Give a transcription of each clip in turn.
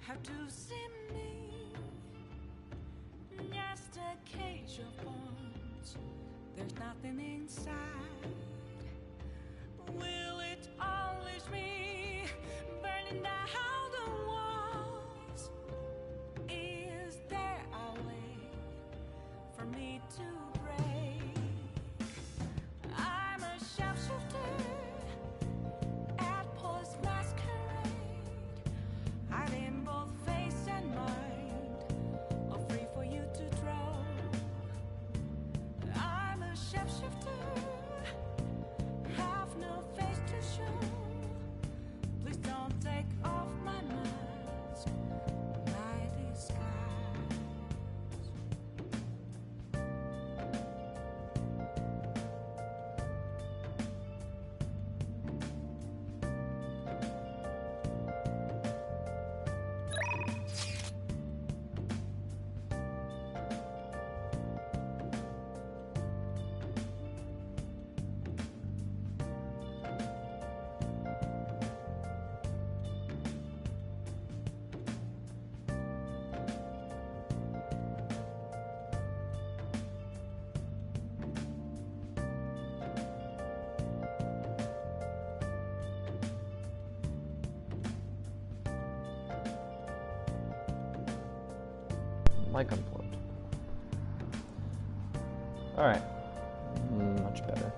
have to see me, just a cage of bones. There's nothing inside. Will it always be burning down the walls? Is there a way for me to break? I'm a sharpshooter at Post Masquerade, hiding both face and mind, all free for you to draw. I'm a sharpshooter, have no face to show. Please don't take off my mask, my disguise. Mic unplugged. Alright. Much better.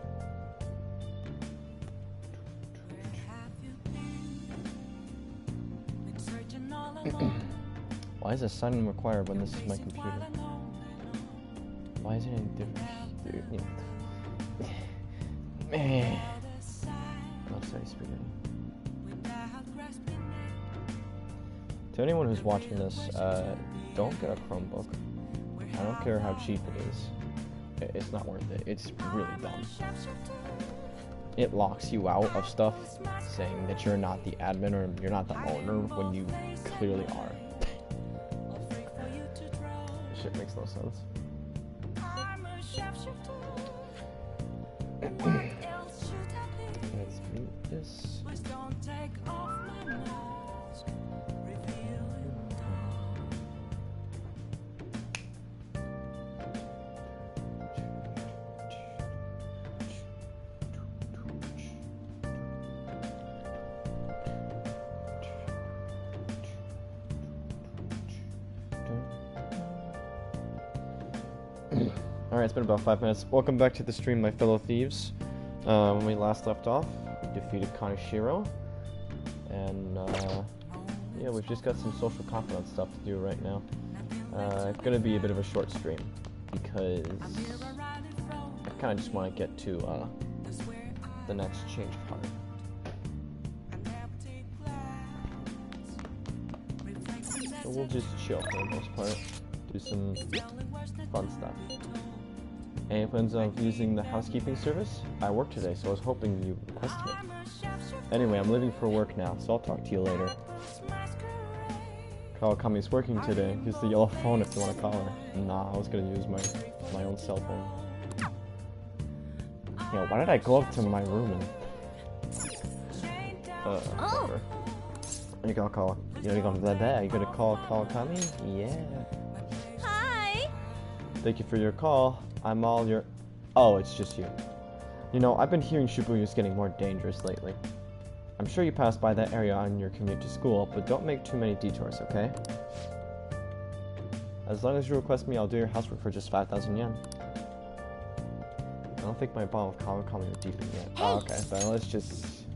Why is a sign-in required when this is my computer? Why is it any different? Dude, man. Oh, sorry, spaghetti. To anyone who's watching this, don't get a Chromebook. I don't care how cheap it is. It's not worth it. It's really dumb. It locks you out of stuff saying that you're not the admin or you're not the owner when you clearly are. This shit makes no sense. Let's mute this. Alright, it's been about 5 minutes. Welcome back to the stream, my fellow thieves. When we last left off, we defeated Kaneshiro. And, yeah, we've just got some social confidence stuff to do right now. It's gonna be a bit of a short stream, because I kinda just wanna get to, the next change part. So we'll just chill for the most part. Do some fun stuff. Any plans of using the housekeeping service? I work today, so I was hoping you requested it. Anyway, I'm leaving for work now, so I'll talk to you later. Kawakami's working today. Use the yellow phone if you want to call her. Nah, I was gonna use my own cell phone. Yo, why did I go up to my room and... whatever. You gonna call... You're gonna call Kawakami? Yeah. Thank you for your call. I'm all your... Oh, it's just you. You know, I've been hearing Shibuya's getting more dangerous lately. I'm sure you passed by that area on your commute to school, but don't make too many detours, okay? As long as you request me, I'll do your housework for just 5,000 yen. I don't think my bond with Kawakami will deepen yet. Hey. Oh, okay, then let's just...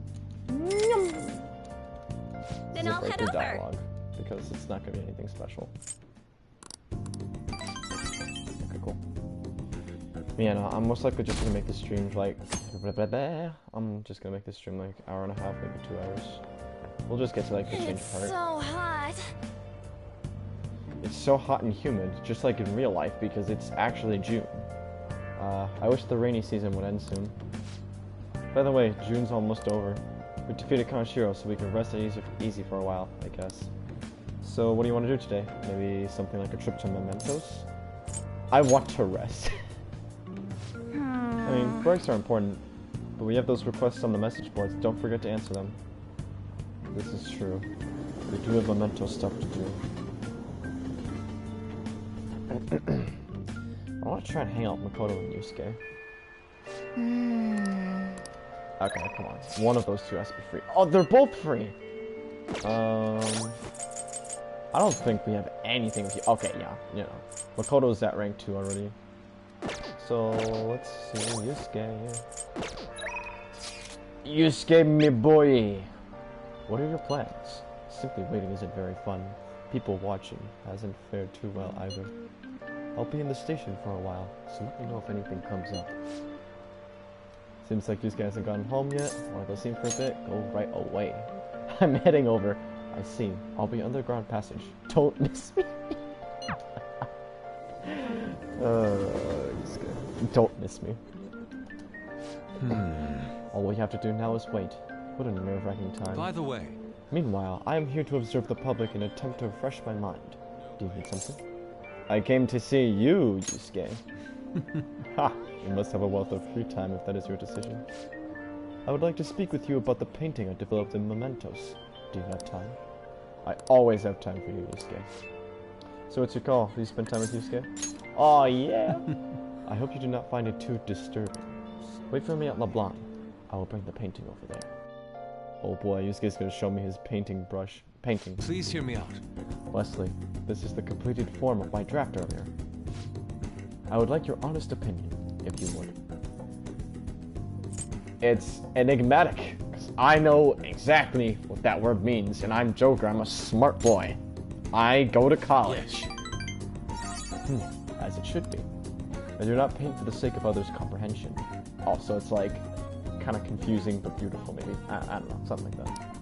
Then I'll head over. Dialogue, because it's not gonna be anything special. Cool. Yeah, no, I'm most likely just gonna make this stream like... I'm just gonna make this stream like an hour and a half, maybe 2 hours. We'll just get to like the change part. It's so hot. It's so hot and humid, just like in real life, because it's actually June. I wish the rainy season would end soon. By the way, June's almost over. We defeated Kaneshiro, so we can rest easy for a while, I guess. So what do you want to do today? Maybe something like a trip to Mementos? I want to rest. I mean, breaks are important, but we have those requests on the message boards. Don't forget to answer them. This is true. We do have memento stuff to do. I want to try and hang out with Makoto and Yusuke. Okay, come on. One of those two has to be free. Oh, they're both free! I don't think we have anything with you. Okay, yeah, you know. Makoto's at rank 2 already. So, let's see. Yusuke. Yusuke, me boy! What are your plans? Simply waiting isn't very fun. People watching hasn't fared too well either. I'll be in the station for a while, so let me know if anything comes up. Seems like Yusuke hasn't gotten home yet. Wanna go see him for a bit? Go right away. I'm heading over. I see. I'll be underground passage. Don't miss me. Yusuke. Don't miss me. All we have to do now is wait. What a nerve-wracking time. By the way. Meanwhile, I am here to observe the public and attempt to refresh my mind. Do you need something? I came to see you, Yusuke. Ha! You must have a wealth of free time if that is your decision. I would like to speak with you about the painting I developed in Mementos. Do you have time? I always have time for you, Yusuke. So what's your call? Will you spend time with Yusuke? Oh yeah! I hope you do not find it too disturbing. Wait for me at LeBlanc. I will bring the painting over there. Oh boy, Yusuke's gonna show me his painting. Please hear me out. Wesley, this is the completed form of my draft earlier. I would like your honest opinion, if you would. It's enigmatic, because I know exactly what that word means, and I'm Joker, I'm a smart boy. I go to college. As it should be. I do not paint for the sake of others' comprehension. Also, it's like, kind of confusing but beautiful, maybe. I don't know, something like that.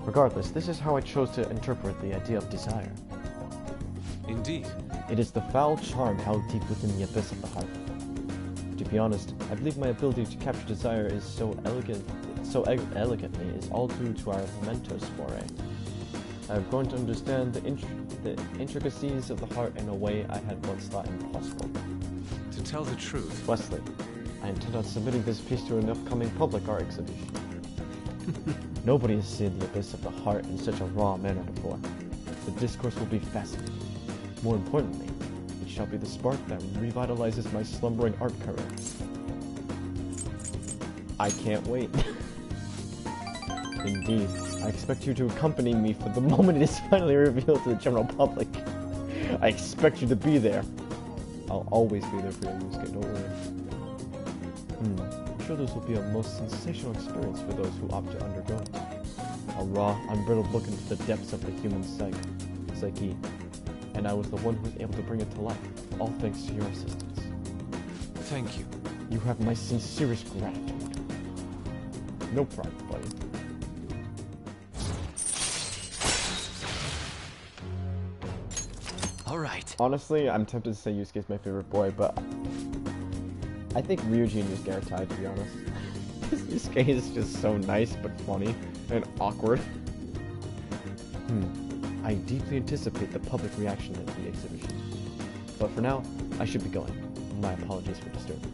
Regardless, this is how I chose to interpret the idea of desire. Indeed. It is the foul charm held deep within the abyss of the heart. To be honest, I believe my ability to capture desire is so elegantly is all due to our mementos foray. I have grown to understand the intricacies of the heart in a way I had once thought impossible. To tell the truth, Wesley, I intend on submitting this piece to an upcoming public art exhibition. Nobody has seen the abyss of the heart in such a raw manner before. The discourse will be fascinating. More importantly, it shall be the spark that revitalizes my slumbering art career. I can't wait. Indeed, I expect you to accompany me for the moment it is finally revealed to the general public. I expect you to be there. I'll always be there for you, Yusuke, don't worry. I'm sure this will be a most sensational experience for those who opt to undergo it. A raw, unbridled look into the depths of the human psyche. And I was the one who was able to bring it to life, all thanks to your assistance. thank you. You have my sincerest gratitude. No problem, buddy. Alright. Honestly, I'm tempted to say Yusuke's my favorite boy, but I think Ryuji and Yusuke are tied, to be honest. Yusuke is just so nice but funny and awkward. I deeply anticipate the public reaction at the exhibition. But for now, I should be going. My apologies for disturbing.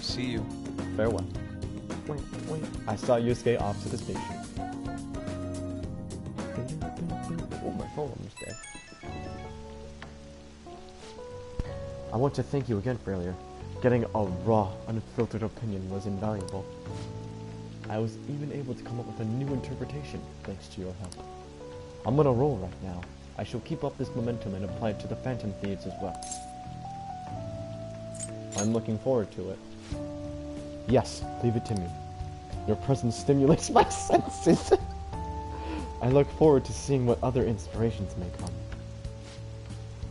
See you. Farewell. Wait. I saw Yusuke off to the station. Oh, my phone almost dead. I want to thank you again for earlier. Getting a raw, unfiltered opinion was invaluable. I was even able to come up with a new interpretation thanks to your help. I'm on a roll right now. I shall keep up this momentum and apply it to the Phantom Thieves as well. I'm looking forward to it. Yes, leave it to me. Your presence stimulates my senses. I look forward to seeing what other inspirations may come.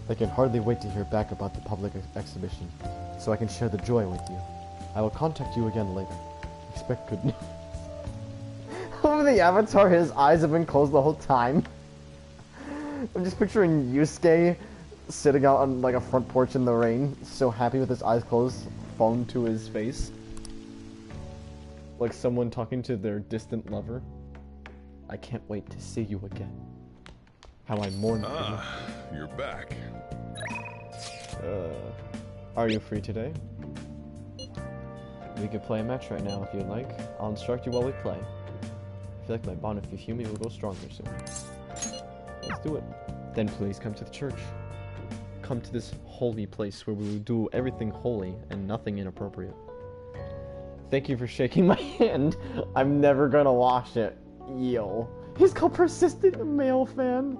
I can hardly wait to hear back about the public exhibition, so I can share the joy with you. I will contact you again later. Expect good news. Over the avatar, his eyes have been closed the whole time. I'm just picturing Yusuke sitting out on like a front porch in the rain, so happy with his eyes closed, phone to his face. Like someone talking to their distant lover. I can't wait to see you again. How I mourn for you. You're back. Are you free today? We could play a match right now if you'd like. I'll instruct you while we play. I feel like my bond with Thiefey will go stronger soon. Let's do it. Then please come to the church. Come to this holy place where we will do everything holy and nothing inappropriate. Thank you for shaking my hand. I'm never gonna wash it. Yo. He's called persistent male fan.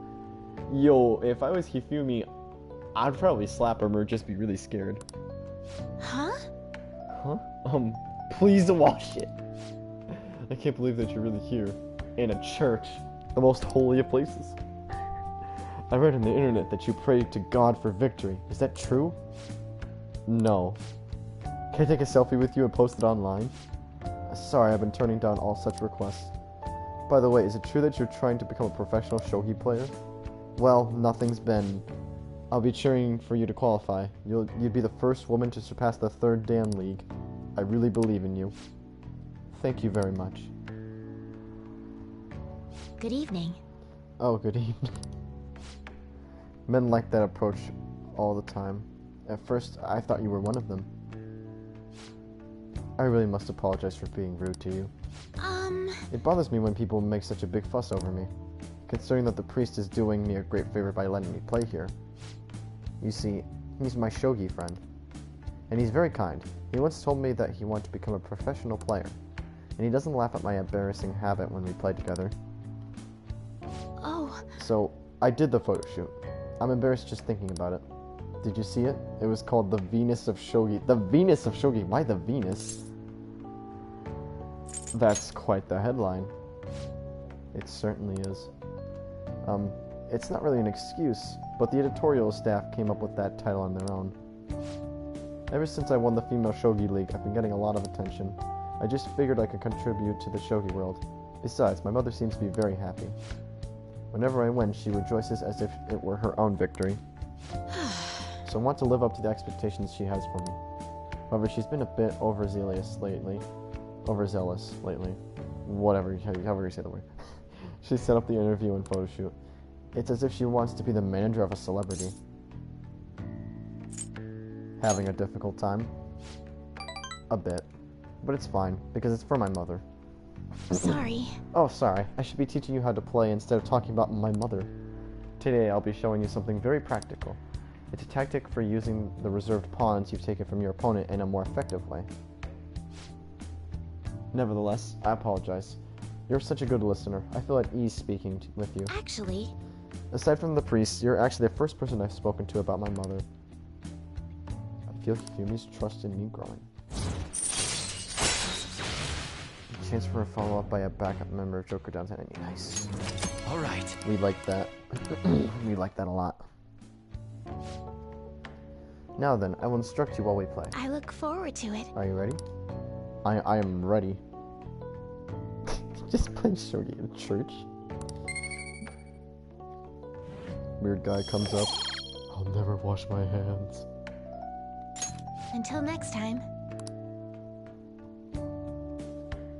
Yo, if I was Hifumi, I'd probably slap him or just be really scared. Huh? Huh? Please wash it. I can't believe that you're really here. In a church. The most holy of places. I read on the internet that you pray to God for victory. Is that true? No. Can I take a selfie with you and post it online? Sorry, I've been turning down all such requests. By the way, is it true that you're trying to become a professional shogi player? Well, nothing's been. I'll be cheering for you to qualify. You'd be the first woman to surpass the 3rd Dan League. I really believe in you. Thank you very much. Good evening. Oh, good evening. Men like that approach all the time. At first, I thought you were one of them. I really must apologize for being rude to you. It bothers me when people make such a big fuss over me, considering that the priest is doing me a great favor by letting me play here. You see, he's my shogi friend, and he's very kind. He once told me that he wanted to become a professional player, and he doesn't laugh at my embarrassing habit when we play together. Oh. So, I did the photo shoot. I'm embarrassed just thinking about it. Did you see it? It was called the Venus of Shogi. The Venus of Shogi? Why the Venus? That's quite the headline. It certainly is. It's not really an excuse, but the editorial staff came up with that title on their own. Ever since I won the Female Shogi League, I've been getting a lot of attention. I just figured I could contribute to the shogi world. Besides, my mother seems to be very happy. Whenever I win, she rejoices as if it were her own victory. So I want to live up to the expectations she has for me. However, she's been a bit overzealous lately. Whatever, however you say the word. She set up the interview and photo shoot. It's as if she wants to be the manager of a celebrity. Having a difficult time? A bit. But it's fine, because it's for my mother. Sorry. Oh, sorry. I should be teaching you how to play instead of talking about my mother. Today, I'll be showing you something very practical. It's a tactic for using the reserved pawns you've taken from your opponent in a more effective way. Nevertheless, I apologize. You're such a good listener. I feel at ease speaking with you. Actually... Aside from the priest, you're actually the first person I've spoken to about my mother. I feel Hifumi's trust in me growing. A chance for a follow-up by a backup member of Joker Down's enemy. Nice. Alright. We like that. We like that a lot. Now then, I will instruct you while we play. I look forward to it. Are you ready? I am ready. Just playing shogi in church. Weird guy comes up. I'll never wash my hands. Until next time.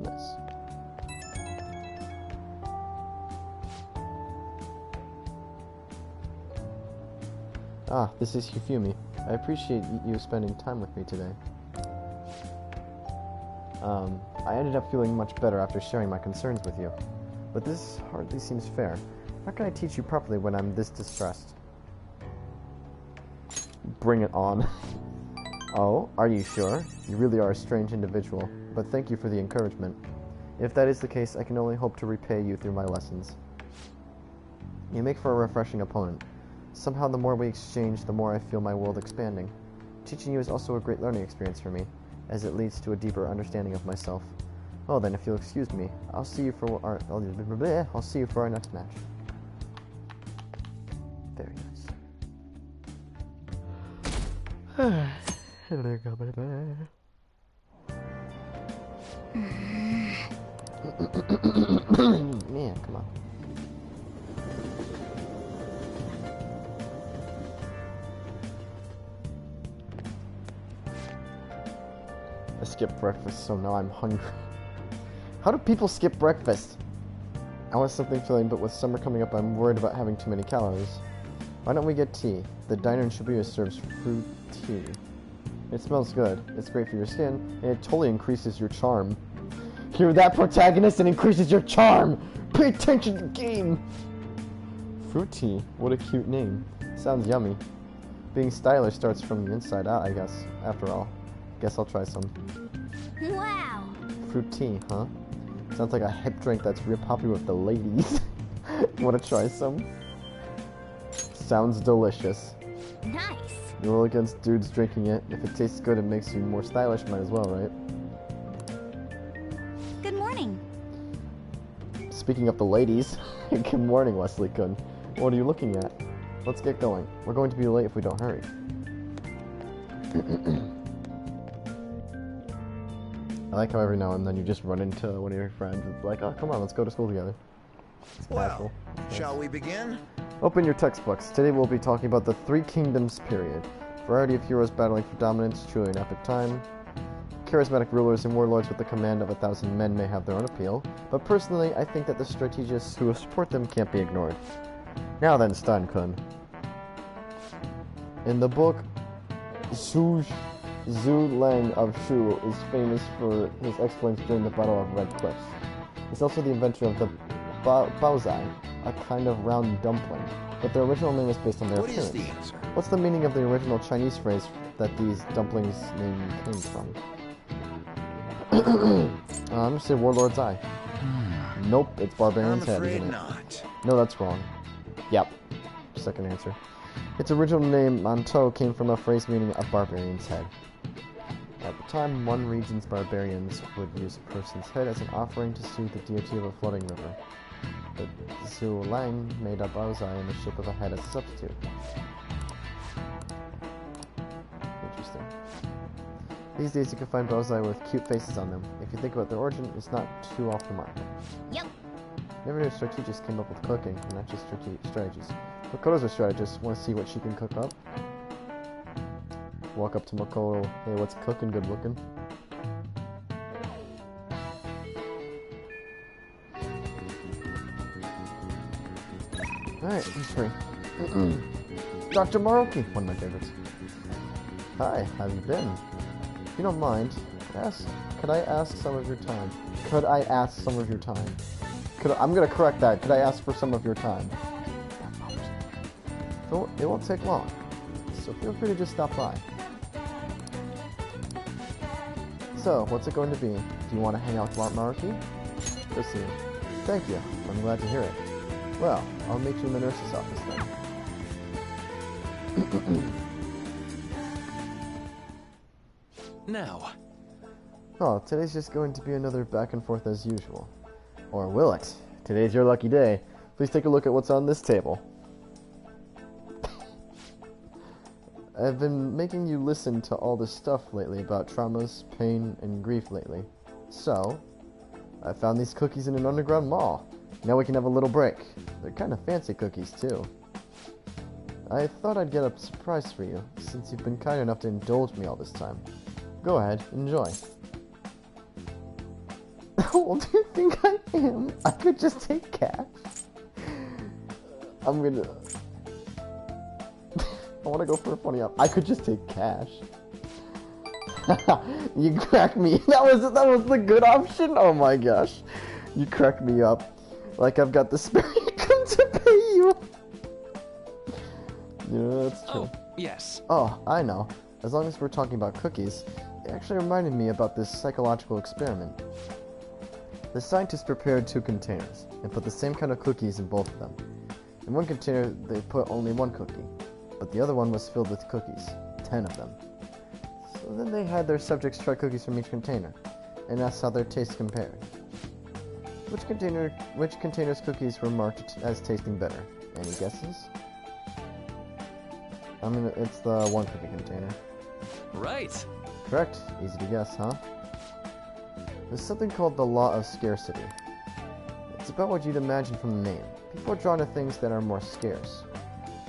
Nice. Ah, this is Hifumi. I appreciate you spending time with me today. I ended up feeling much better after sharing my concerns with you. But this hardly seems fair. How can I teach you properly when I'm this distressed? Bring it on. Oh, are you sure? You really are a strange individual, but thank you for the encouragement. If that is the case, I can only hope to repay you through my lessons. You make for a refreshing opponent. Somehow the more we exchange, the more I feel my world expanding. Teaching you is also a great learning experience for me, as it leads to a deeper understanding of myself. Well then, if you'll excuse me, I'll see you for our next match. Very nice. Man, come on. I skipped breakfast, so now I'm hungry. How do people skip breakfast? I want something filling, but with summer coming up, I'm worried about having too many calories. Why don't we get tea? The diner in Shibuya serves fruit tea. It smells good, it's great for your skin, and it totally increases your charm. Hear that, protagonist? It increases your charm! Pay attention to the game! Fruit tea. What a cute name. Sounds yummy. Being stylish starts from the inside out, I guess. After all. Guess I'll try some. Wow. Fruit tea, huh? Sounds like a hip drink that's real popular with the ladies. Wanna try some? Sounds delicious. Nice. You're all against dudes drinking it. If it tastes good, it makes you more stylish. Might as well, right? Good morning. Speaking of the ladies, good morning, Wesley Kun. What are you looking at? Let's get going. We're going to be late if we don't hurry. I like how every now and then you just run into one of your friends. It's like, oh, come on, let's go to school together. It's casual. Shall we begin? Open your textbooks. Today we'll be talking about the Three Kingdoms period. Variety of heroes battling for dominance, truly an epic time. Charismatic rulers and warlords with the command of 1,000 men may have their own appeal, but personally I think that the strategists who support them can't be ignored. Now then, Stan-kun. In the book, Zhu Lang of Shu is famous for his exploits during the Battle of Red Cliffs. He's also the inventor of the baozai, a kind of round dumpling, but their original name is based on their appearance. What is the answer? What's the meaning of the original Chinese phrase that these dumplings' name came from? I'm gonna say Warlord's Eye. Nope, it's Barbarian's Head, isn't it? Not. No, that's wrong. Yep. Second answer. Its original name, Mantou, came from a phrase meaning a barbarian's head. At the time, one region's barbarians would use a person's head as an offering to soothe the deity of a flooding river. But Zhu Lang made a baozai in the shape of a head as a substitute. Interesting. These days you can find baozai with cute faces on them. If you think about their origin, it's not too off the mark. Yep. Never knew strategists came up with cooking, and not just strategies. Makoto's a strategist. Want to see what she can cook up? Walk up to Makoto. Hey, what's cooking? Good looking. Alright, he's free. Dr. Maruki, one of my favorites. Hi, how have you been? If you don't mind, could I ask some of your time? Could I ask some of your time? I'm gonna correct that. Could I ask for some of your time? It won't take long, so feel free to just stop by. So, what's it going to be? Do you want to hang out with Maruki? Listen, thank you. I'm glad to hear it. Well, I'll meet you in the nurse's office then. Now. Oh, today's just going to be another back and forth as usual. Or will it? Today's your lucky day. Please take a look at what's on this table. I've been making you listen to all this stuff lately about traumas, pain, and grief lately. So, I found these cookies in an underground mall. Now we can have a little break. They're kind of fancy cookies, too. I thought I'd get a surprise for you, since you've been kind enough to indulge me all this time. Go ahead, enjoy. How old do you think I am? I could just take cash. I'm gonna... I want to go for a funny up. I could just take cash. You cracked me. That was the good option? Oh my gosh. You cracked me up. Like I've got the spare income to pay you. Yeah, that's true. Oh, yes. Oh, I know. As long as we're talking about cookies, it actually reminded me about this psychological experiment. The scientists prepared 2 containers and put the same kind of cookies in both of them. In one container, they put only 1 cookie, but the other one was filled with cookies, 10 of them. So then they had their subjects try cookies from each container, and asked how their tastes compared. Which container's cookies were marked as tasting better? Any guesses? I mean, it's the 1 cookie container. Right. Correct. Easy to guess, huh? There's something called the law of scarcity. It's about what you'd imagine from the name. People are drawn to things that are more scarce.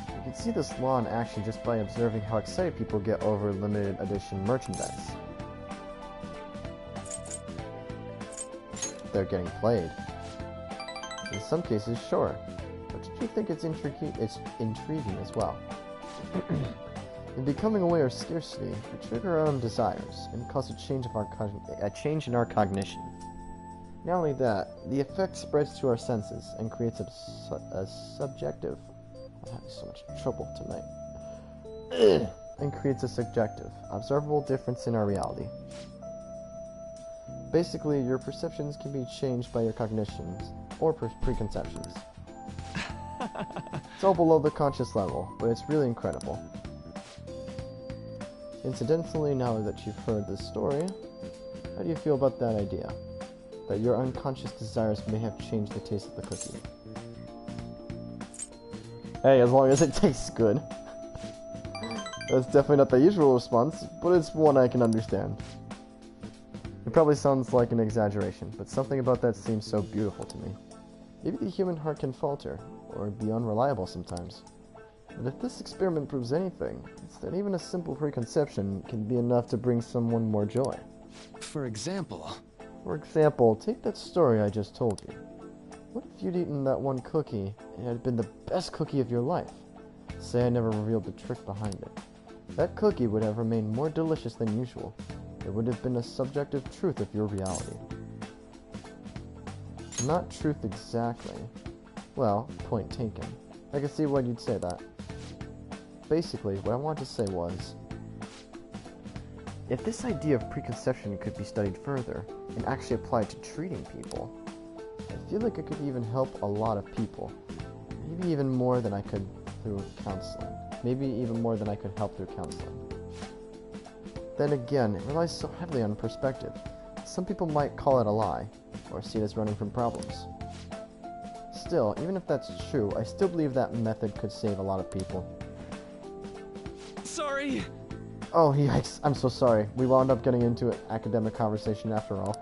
You can see this law in action just by observing how excited people get over limited edition merchandise. They're getting played. In some cases, sure. But did you think it's intriguing as well? In becoming aware of scarcity, we trigger our own desires and cause a change in our cognition. Not only that, the effect spreads to our senses and creates a subjective. I'm having so much trouble tonight. And creates a subjective, observable difference in our reality. Basically, your perceptions can be changed by your cognitions or preconceptions. It's all below the conscious level, but it's really incredible. Incidentally, now that you've heard this story, how do you feel about that idea? That your unconscious desires may have changed the taste of the cookie? Hey, as long as it tastes good. That's definitely not the usual response, but it's one I can understand. It probably sounds like an exaggeration, but something about that seems so beautiful to me. Maybe the human heart can falter, or be unreliable sometimes. But if this experiment proves anything, it's that even a simple preconception can be enough to bring someone more joy. For example... For example, take that story I just told you. What if you'd eaten that one cookie, and it had been the best cookie of your life? Say I never revealed the trick behind it. That cookie would have remained more delicious than usual. It would have been a subjective truth of your reality. Not truth exactly. Well, point taken. I can see why you'd say that. Basically, what I wanted to say was, if this idea of preconception could be studied further and actually applied to treating people, I feel like it could even help a lot of people. Maybe even more than I could through counseling. Maybe even more than I could help through counseling. Then again, it relies so heavily on perspective. Some people might call it a lie, or see it as running from problems. Still, even if that's true, I still believe that method could save a lot of people. Sorry! Oh, yikes. I'm so sorry. We wound up getting into an academic conversation after all.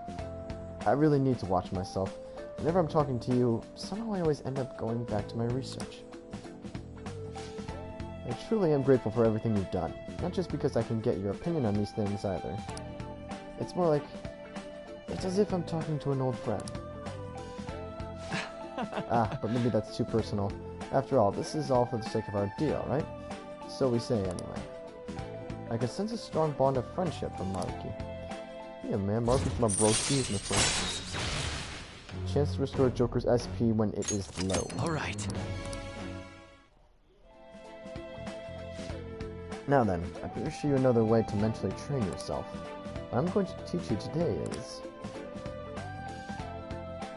I really need to watch myself. Whenever I'm talking to you, somehow I always end up going back to my research. I truly am grateful for everything you've done. Not just because I can get your opinion on these things either. It's more like, it's as if I'm talking to an old friend. But maybe that's too personal. After all, this is all for the sake of our deal, right? So we say anyway. I can sense a strong bond of friendship from Maruki. Yeah, man, Maruki's my broski, isn't it? Chance to restore Joker's SP when it is low. Alright. Now then, I can show you another way to mentally train yourself. What I'm going to teach you today is...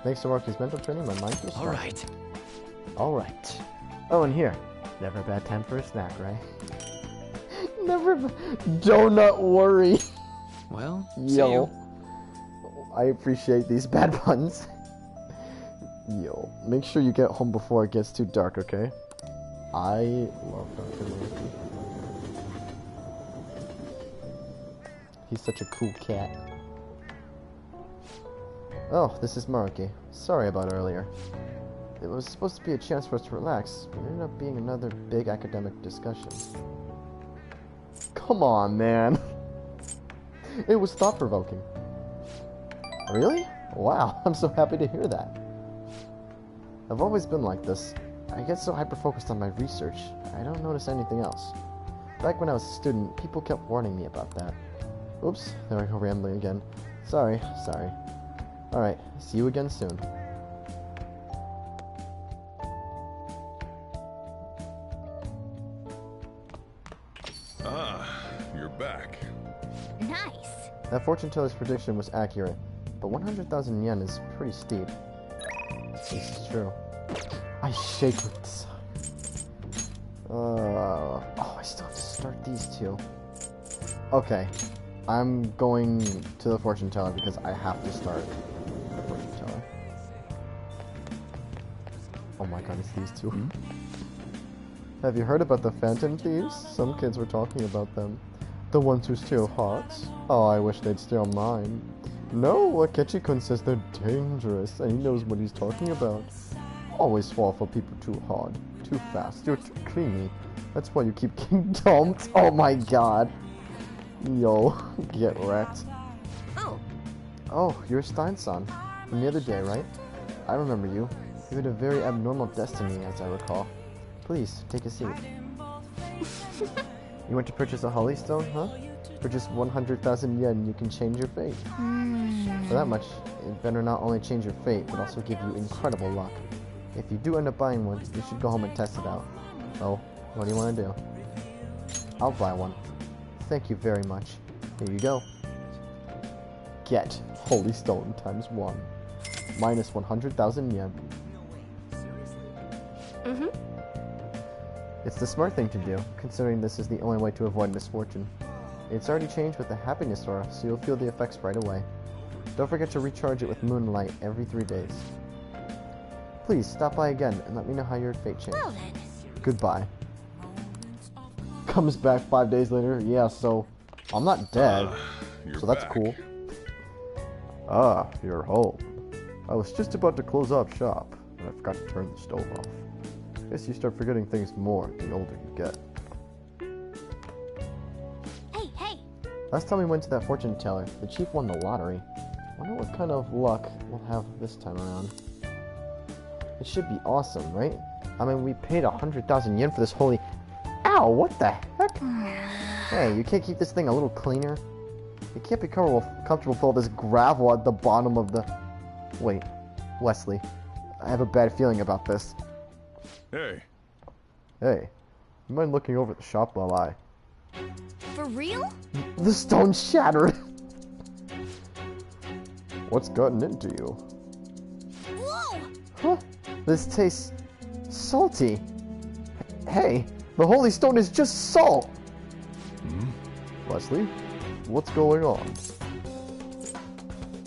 Thanks to Maruki's mental training, my mind feels stronger. Alright. Alright. Oh, and here. Never a bad time for a snack, right? Never. Do not worry. Well, Yo. see you. I appreciate these bad puns. Yo, make sure you get home before it gets too dark, okay? I love Dr. Maruki. He's such a cool cat. Oh, this is Maruki. Sorry about earlier. It was supposed to be a chance for us to relax, but it ended up being another big academic discussion. Come on, man. It was thought-provoking. Really? Wow, I'm so happy to hear that. I've always been like this. I get so hyper-focused on my research, I don't notice anything else. Back when I was a student, people kept warning me about that. Oops, there I go rambling again. Sorry. Alright, see you again soon. Ah, you're back. Nice. That fortune teller's prediction was accurate, but 100,000 yen is pretty steep. This is true. I shake with desire. Oh, I still have to start these two. Okay, I'm going to the fortune teller because I have to start the fortune teller. Oh my god, it's these two. Have you heard about the Phantom Thieves? Some kids were talking about them. The ones who steal hearts? Oh, I wish they'd steal mine. No, Akechi-kun says they're dangerous, and he knows what he's talking about. Always fall for people too hard, too fast, you're too clingy. That's why you keep getting dumped. Oh my god. Yo, get wrecked. Oh, you're Stein-san. From the other day, right? I remember you. You had a very abnormal destiny, as I recall. Please, take a seat. You want to purchase a holy stone, huh? For just 100,000 yen, you can change your fate. For that much, it better not only change your fate, but also give you incredible luck. If you do end up buying one, you should go home and test it out. Oh, what do you want to do? I'll buy one. Thank you very much. Here you go. Get holy stone times 1. Minus 100,000 yen. It's the smart thing to do, considering this is the only way to avoid misfortune. It's already changed with the happiness aura, so you'll feel the effects right away. Don't forget to recharge it with moonlight every 3 days. Please stop by again and let me know how your fate changed. Well then. Goodbye. Comes back 5 days later. Yeah, so I'm not dead, so that's back. cool. Ah, you're home. I was just about to close up shop, and I forgot to turn the stove off. Guess you start forgetting things more the older you get. Hey! Last time we went to that fortune teller, the chief won the lottery. Wonder what kind of luck we'll have this time around. It should be awesome, right? I mean, we paid 100,000 yen for this holy... Ow, what the heck? Hey, you can't keep this thing a little cleaner? You can't be comfortable with all this gravel at the bottom of the... Wait, Wesley, I have a bad feeling about this. Hey, Hey, you mind looking over at the shop while I... For real? The stone shattered! What's gotten into you? Whoa! Huh? This tastes... salty. Hey, the holy stone is just salt! Wesley, what's going on?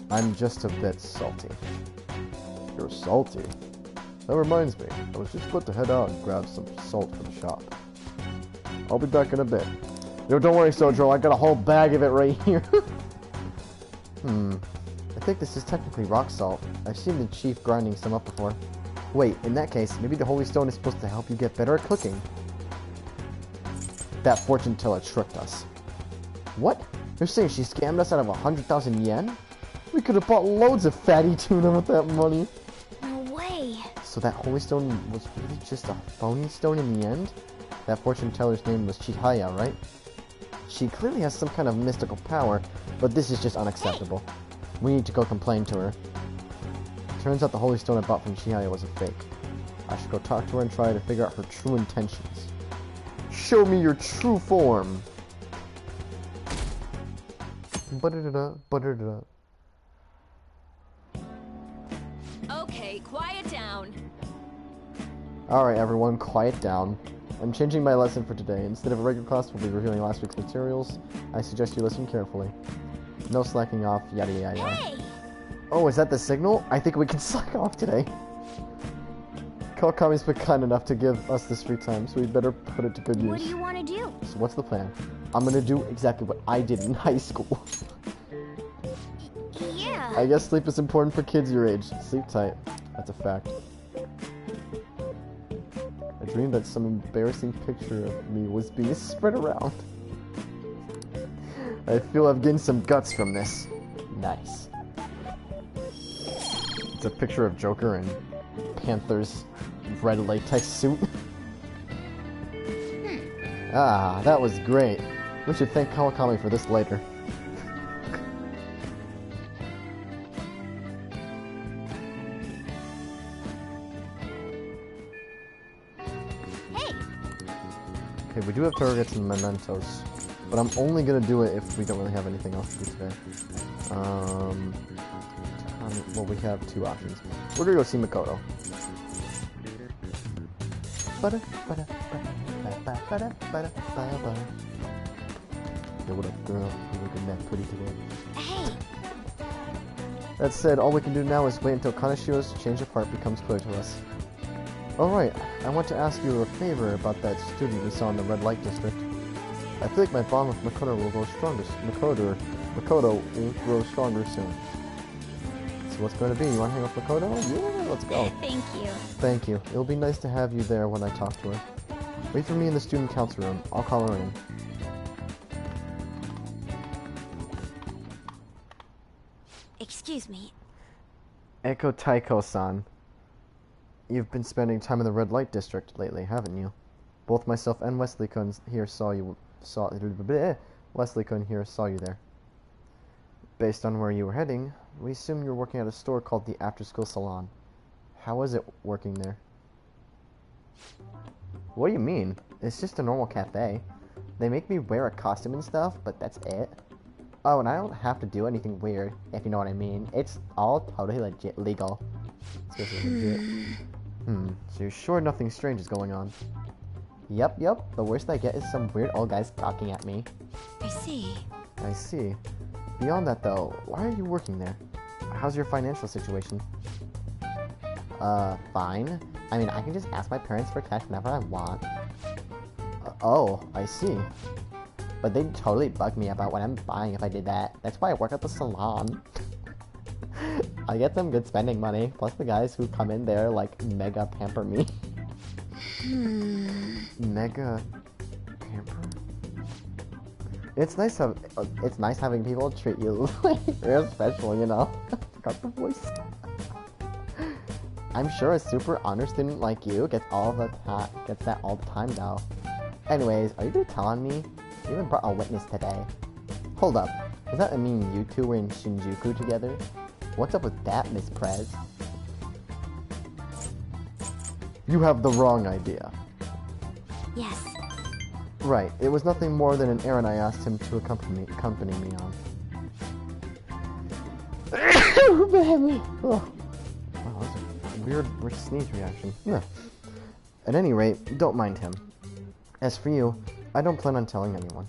I'm just a bit salty. You're salty? That reminds me, I was just about to head out and grab some salt for the shop. I'll be back in a bit. Yo, don't worry, Sojo, I got a whole bag of it right here. I think this is technically rock salt. I've seen the chief grinding some up before. Wait, in that case, maybe the holy stone is supposed to help you get better at cooking. That fortune teller tricked us. What? You're saying she scammed us out of 100,000 yen? We could have bought loads of fatty tuna with that money. No way. So that holy stone was really just a phony stone in the end? That fortune teller's name was Chihaya, right? She clearly has some kind of mystical power, but this is just unacceptable. We need to go complain to her. It turns out the holy stone I bought from Chihaya was a fake. I should go talk to her and try to figure out her true intentions. Show me your true form! Ba-da-da-da, ba-da-da-da. Okay, quiet down. Alright everyone, quiet down. I'm changing my lesson for today. Instead of a regular class, we'll be reviewing last week's materials. I suggest you listen carefully. No slacking off, yada yada yada. Hey! Oh, is that the signal? I think we can slack off today. Kawakami's been kind enough to give us this free time, so we better put it to good use. What do you want to do? So what's the plan? I'm gonna do exactly what I did in high school. Yeah. I guess sleep is important for kids your age. Sleep tight. That's a fact. I dreamed that some embarrassing picture of me was being spread around. I feel I've gained some guts from this. Nice. It's a picture of Joker in Panther's red latex suit. Ah, that was great. We should thank Kawakami for this later. Hey! Okay, we do have targets and mementos, but I'm only gonna do it if we don't really have anything else to do today. Well, we have two options. We're gonna go see Makoto. Yo, what up, girl? You're looking that pretty today. Hey! That said, all we can do now is wait until Kanashiro's change of heart becomes clear to us. Alright, I want to ask you a favor about that student we saw in the red light district. I feel like my bond with Makoto will grow stronger. Makoto will grow stronger soon. So what's going to be? You want to hang out with Makoto? Yeah, let's go. Thank you. Thank you. It'll be nice to have you there when I talk to her. Wait for me in the student council room. I'll call her in. Excuse me. Echo Taiko-san. You've been spending time in the red light district lately, haven't you? Both myself and Wesley-kun here saw you Wesley-kun here saw you there. Based on where you were heading, we assume you're working at a store called the After School Salon. How is it working there? What do you mean? It's just a normal cafe. They make me wear a costume and stuff, but that's it. Oh, and I don't have to do anything weird, if you know what I mean. It's all totally legit legal. Legit. So you're sure nothing strange is going on? Yep. The worst I get is some weird old guys talking at me. I see. I see. Beyond that, though, why are you working there? How's your financial situation? Fine. I mean, I can just ask my parents for cash whenever I want. Oh, I see. But they'd totally bug me about what I'm buying if I did that. That's why I work at the salon. I get them good spending money, plus the guys who come in there, like, mega pamper me. Mega pamper? It's nice having people treat you like real special, you know? Forgot the voice. I'm sure a super honor student like you gets that all the time though. Anyways, are you gonna tell on me? You even brought a witness today. Hold up. Does that mean you two were in Shinjuku together? What's up with that, Miss Prez? You have the wrong idea. Yes. Right, it was nothing more than an errand I asked him to accompany me on. Oh. Wow, that was a weird sneeze reaction. Yeah. At any rate, don't mind him. As for you, I don't plan on telling anyone.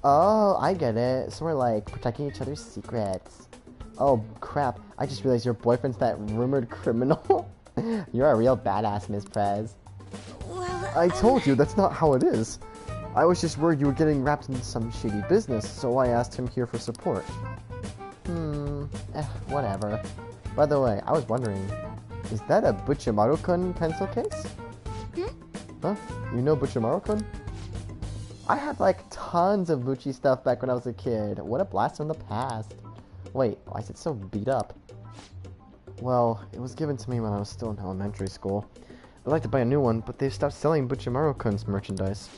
Oh, I get it. So we're like protecting each other's secrets. Oh crap, I just realized your boyfriend's that rumored criminal. You're a real badass, Miss Prez. Well, I told you, that's not how it is. I was just worried you were getting wrapped into some shady business, so I asked him here for support. Whatever. By the way, I was wondering, is that a Butchimaru-kun pencil case? Huh? You know Butchimaru-kun? I had like tons of Bucci stuff back when I was a kid. What a blast from the past. Wait, why is it so beat up? Well, it was given to me when I was still in elementary school. I'd like to buy a new one, but they've stopped selling Butchimaru-kun's merchandise.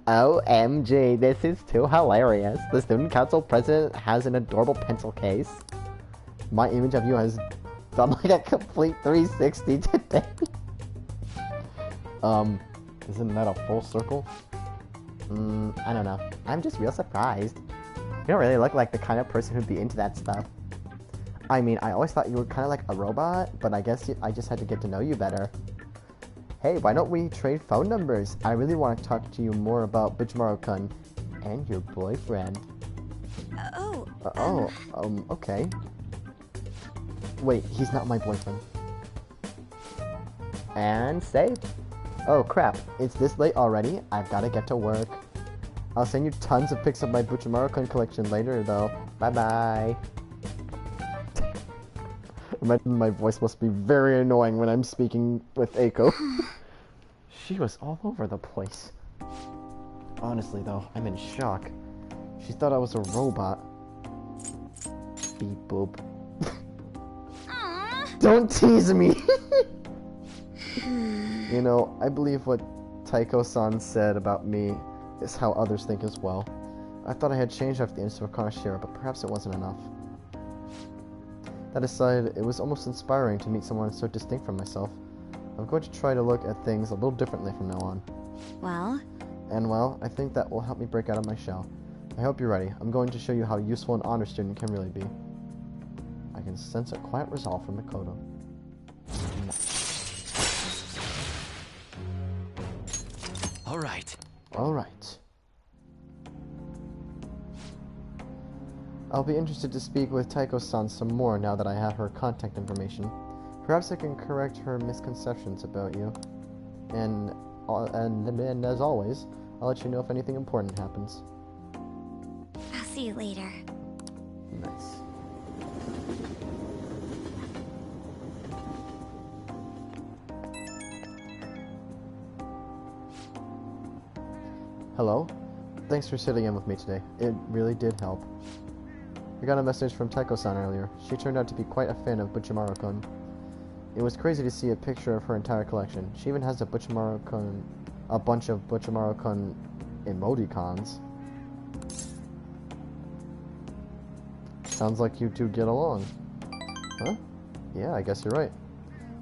OMG, this is too hilarious. The student council president has an adorable pencil case. My image of you has done like a complete 360 today. Isn't that a full circle? I don't know. I'm just real surprised. You don't really look like the kind of person who'd be into that stuff. I mean, I always thought you were kind of like a robot, but I guess I just had to get to know you better. Hey, why don't we trade phone numbers? I really want to talk to you more about Butchimaru-kun and your boyfriend. Okay. Wait, he's not my boyfriend. And save. Oh crap, it's this late already? I've gotta get to work. I'll send you tons of pics of my Butchimaru-kun collection later though. Bye bye. Imagine my voice must be very annoying when I'm speaking with Eiko. She was all over the place. Honestly though, I'm in shock. She thought I was a robot. Beep boop. Don't tease me! You know, I believe what Taiko-san said about me is how others think as well. I thought I had changed after the incident with Kanashiro, but perhaps it wasn't enough. That aside, it was almost inspiring to meet someone so distinct from myself. I'm going to try to look at things a little differently from now on. Well? And well, I think that will help me break out of my shell. I hope you're ready. I'm going to show you how useful an honor student can really be. I can sense a quiet resolve from Makoto. Alright. I'll be interested to speak with Taiko-san some more now that I have her contact information. Perhaps I can correct her misconceptions about you. And as always, I'll let you know if anything important happens. I'll see you later. Nice. Hello? Thanks for sitting in with me today. It really did help. I got a message from Taiko-san earlier. She turned out to be quite a fan of Butchimaru-kun. It was crazy to see a picture of her entire collection. She even has a bunch of Butchimaru-kun Emoticons. Sounds like you two get along. Huh? Yeah, I guess you're right.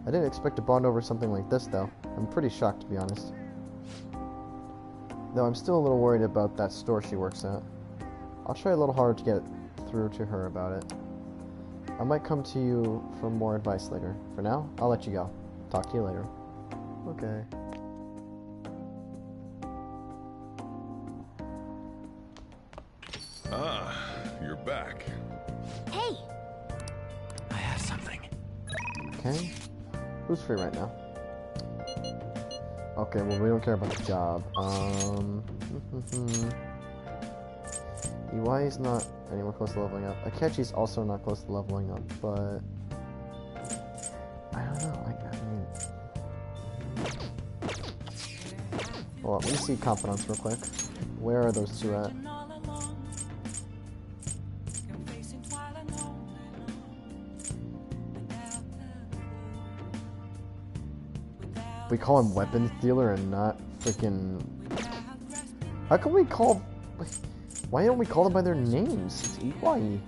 I didn't expect to bond over something like this, though. I'm pretty shocked, to be honest. Though I'm still a little worried about that store she works at. I'll try a little harder to get through to her about it. I might come to you for more advice later. For now, I'll let you go. Talk to you later. Okay. Ah, you're back. Hey! I have something. Okay. Who's free right now? Okay, well, we don't care about the job. EY is not anywhere close to leveling up. Akechi's also not close to leveling up, but I don't know. I mean, well, let me see confidence real quick. Where are those two at? We call him weapons dealer and not freaking. How can we call? Why don't we call them by their names? It's EY.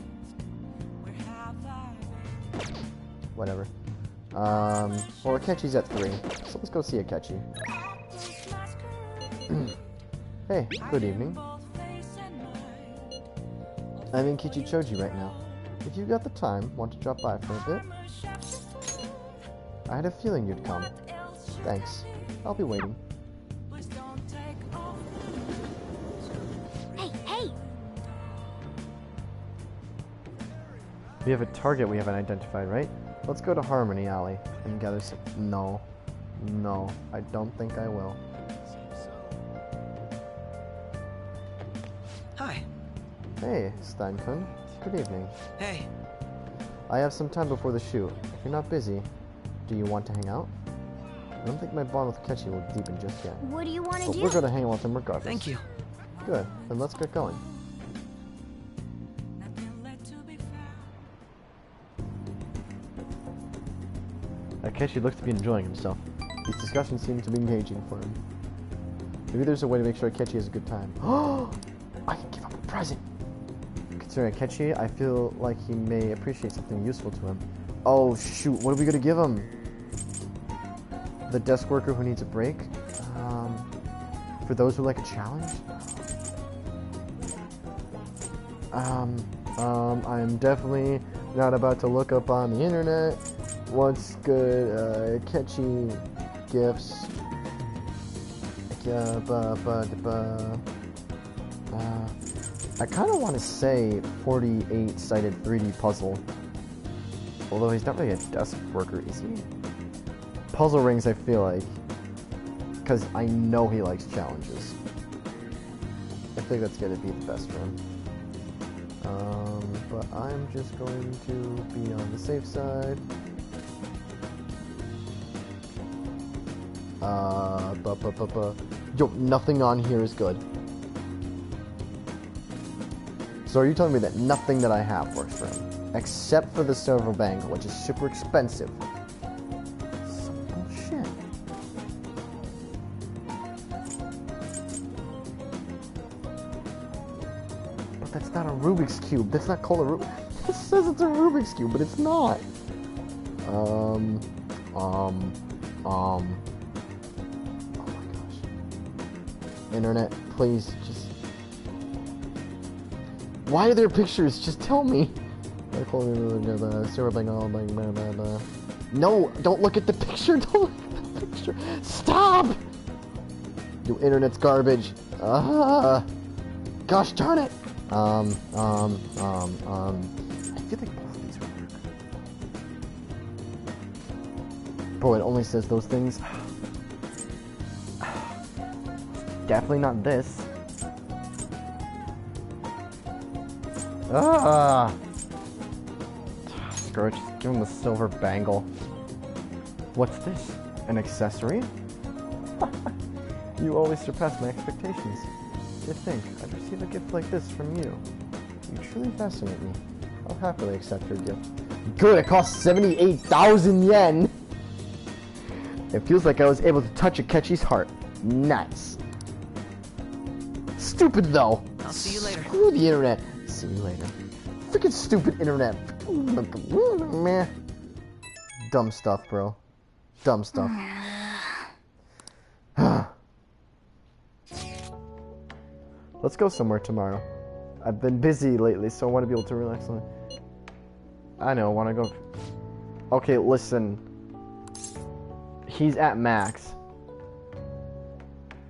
Whatever. Well, Akechi's at 3, so let's go see Akechi. Hey, good evening. I'm in Kichichoji right now. If you got the time, want to drop by for a bit? I had a feeling you'd come. Thanks. I'll be waiting. Hey, hey! We have a target we haven't identified, right? Let's go to Harmony Alley and gather some. No. No, I don't think I will. Hi. Hey, Stein-kun. Good evening. Hey. I have some time before the shoot. If you're not busy, do you want to hang out? I don't think my bond with Akechi will deepen just yet. What do you want to But do? we're gonna hang out with him regardless. Thank you. Good, then let's get going. Akechi looks to be enjoying himself. These discussions seem to be engaging for him. Maybe there's a way to make sure Akechi has a good time. Oh! I can give him a present! Considering Akechi, I feel like he may appreciate something useful to him. Oh shoot, what are we gonna give him? The desk worker who needs a break? For those who like a challenge? I'm definitely not about to look up on the internet what's good, catchy gifts. I kind of want to say 48-sided 3D puzzle. Although he's not really a desk worker, is he? Puzzle rings, I feel like. Because I know he likes challenges. I think that's going to be the best for him. But I'm just going to be on the safe side. Yo, nothing on here is good. So are you telling me that nothing that I have works for him? Except for the silver bangle, which is super expensive. Some bullshit. But that's not a Rubik's Cube. That's not called a Rubik's. It says it's a Rubik's Cube, but it's not. Oh my gosh. Internet, please, just... Why are there pictures? Just tell me. No, don't look at the picture. Don't look at the picture. Stop! Your internet's garbage. Gosh darn it. I feel like both of these would work. Bro, it only says those things. Definitely not this. Screw it, just give him the silver bangle. What's this? An accessory? You always surpass my expectations. To think I'd receive a gift like this from you. You truly fascinate me. I'll happily accept your gift. Good, it costs 78,000 yen! It feels like I was able to touch Akechi's heart. Nice. stupid though. I'll see you later. Screw the internet. See you later. Freaking stupid internet. Meh. Dumb stuff, bro. Dumb stuff. Let's go somewhere tomorrow. I've been busy lately, so I want to be able to relax. I know, I want to go. Okay, listen. He's at max.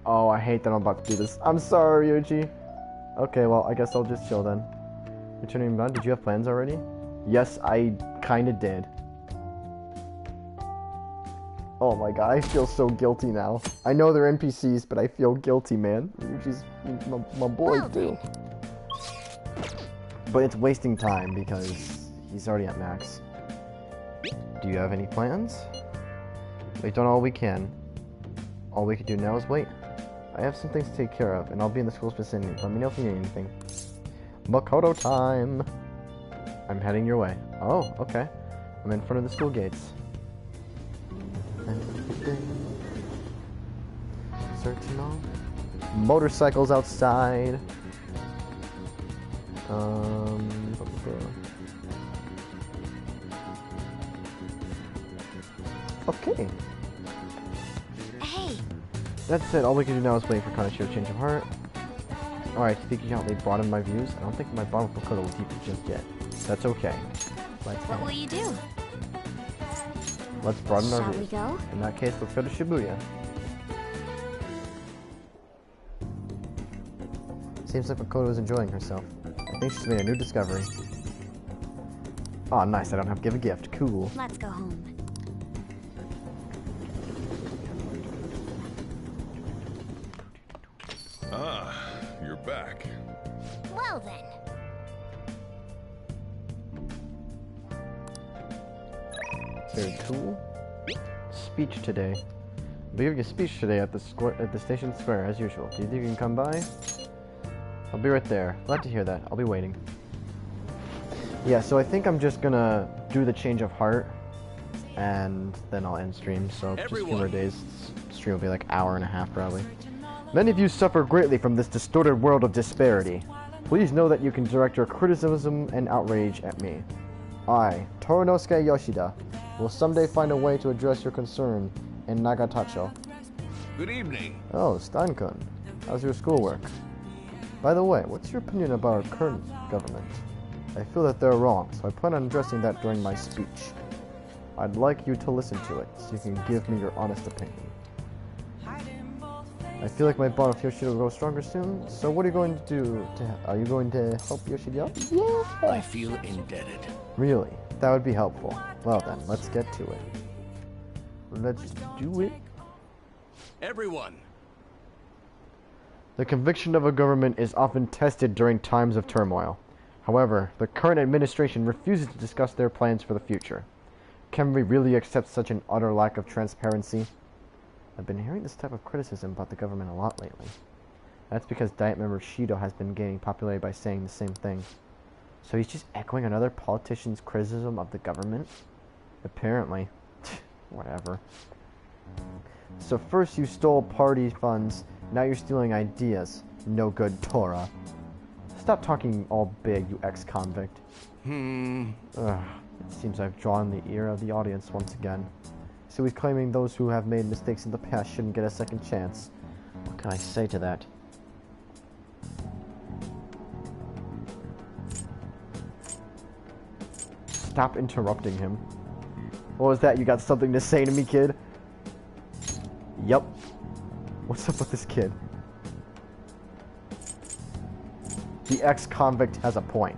Oh, I hate that I'm about to do this. I'm sorry, Ryuji. Okay, well, I guess I'll just chill then. Returning back, did you have plans already? Yes, I kinda did. Oh my god, I feel so guilty now. I know they're NPCs, but I feel guilty, man. Ryuji's my boy, too. But it's wasting time because he's already at max. Do you have any plans? We've done all we can. All we can do now is wait. I have some things to take care of, and I'll be in the school's vicinity. Let me know if you need anything. Makoto time! I'm heading your way. Oh, okay. I'm in front of the school gates. Searching all. Motorcycles outside. Okay. Hey, That's it. All we can do now is wait for Kanashiro's change of heart. Alright, thinking out they broadened my views. I don't think my bond with Makoto will deepen just yet. That's okay. what will you do? Let's broaden our Shall we views. go? In that case, let's go to Shibuya. Seems like Makoto is enjoying herself. I think she's made a new discovery. Oh, nice. I don't have to give a gift. Cool. Let's go home. Ah, you're back. Well then. Very cool. Speech today. I'll be giving a speech today at the station square as usual. Do you think you can come by? I'll be right there. Glad to hear that. I'll be waiting. Yeah, so I think I'm just gonna do the change of heart, and then I'll end stream. So just a few more days. Stream will be like an hour and a half probably. Many of you suffer greatly from this distorted world of disparity. Please know that you can direct your criticism and outrage at me. I, Torinosuke Yoshida, will someday find a way to address your concern in Nagatacho. Good evening. Oh, Stein-kun. How's your schoolwork? By the way, what's your opinion about our current government? I feel that they're wrong, so I plan on addressing that during my speech. I'd like you to listen to it, so you can give me your honest opinion. I feel like my bond with Yoshida will grow stronger soon, so what are you going to do? Are you going to help Yoshida? Yeah! I feel indebted. Really? That would be helpful. Well then, let's get to it. Let's do it. Everyone. The conviction of a government is often tested during times of turmoil. However, the current administration refuses to discuss their plans for the future. Can we really accept such an utter lack of transparency? I've been hearing this type of criticism about the government a lot lately. That's because Diet member Shido has been gaining popularity by saying the same thing. So he's just echoing another politician's criticism of the government? Apparently. Whatever. So first you stole party funds, now you're stealing ideas. No good Torah. Stop talking all big, you ex-convict. Ugh, it seems I've drawn the ear of the audience once again. So he's claiming those who have made mistakes in the past shouldn't get a second chance. What can I say to that? Stop interrupting him. What was that? You got something to say to me, kid? Yup. What's up with this kid? The ex-convict has a point.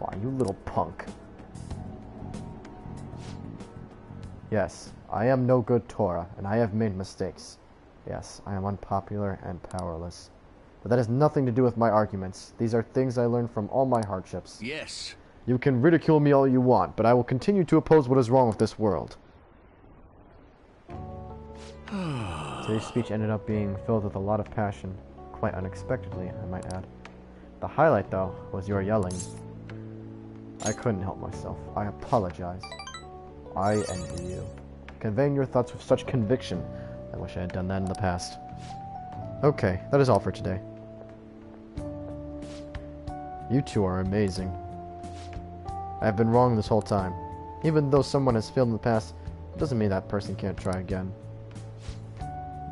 Why, you little punk. Yes, I am no good Torah, and I have made mistakes. Yes, I am unpopular and powerless. But that has nothing to do with my arguments. These are things I learned from all my hardships. Yes. You can ridicule me all you want, but I will continue to oppose what is wrong with this world. Today's speech ended up being filled with a lot of passion. Quite unexpectedly, I might add. The highlight, though, was your yelling. I couldn't help myself. I apologize. I envy you. Conveying your thoughts with such conviction. I wish I had done that in the past. Okay, that is all for today. You two are amazing. I have been wrong this whole time. Even though someone has failed in the past, it doesn't mean that person can't try again.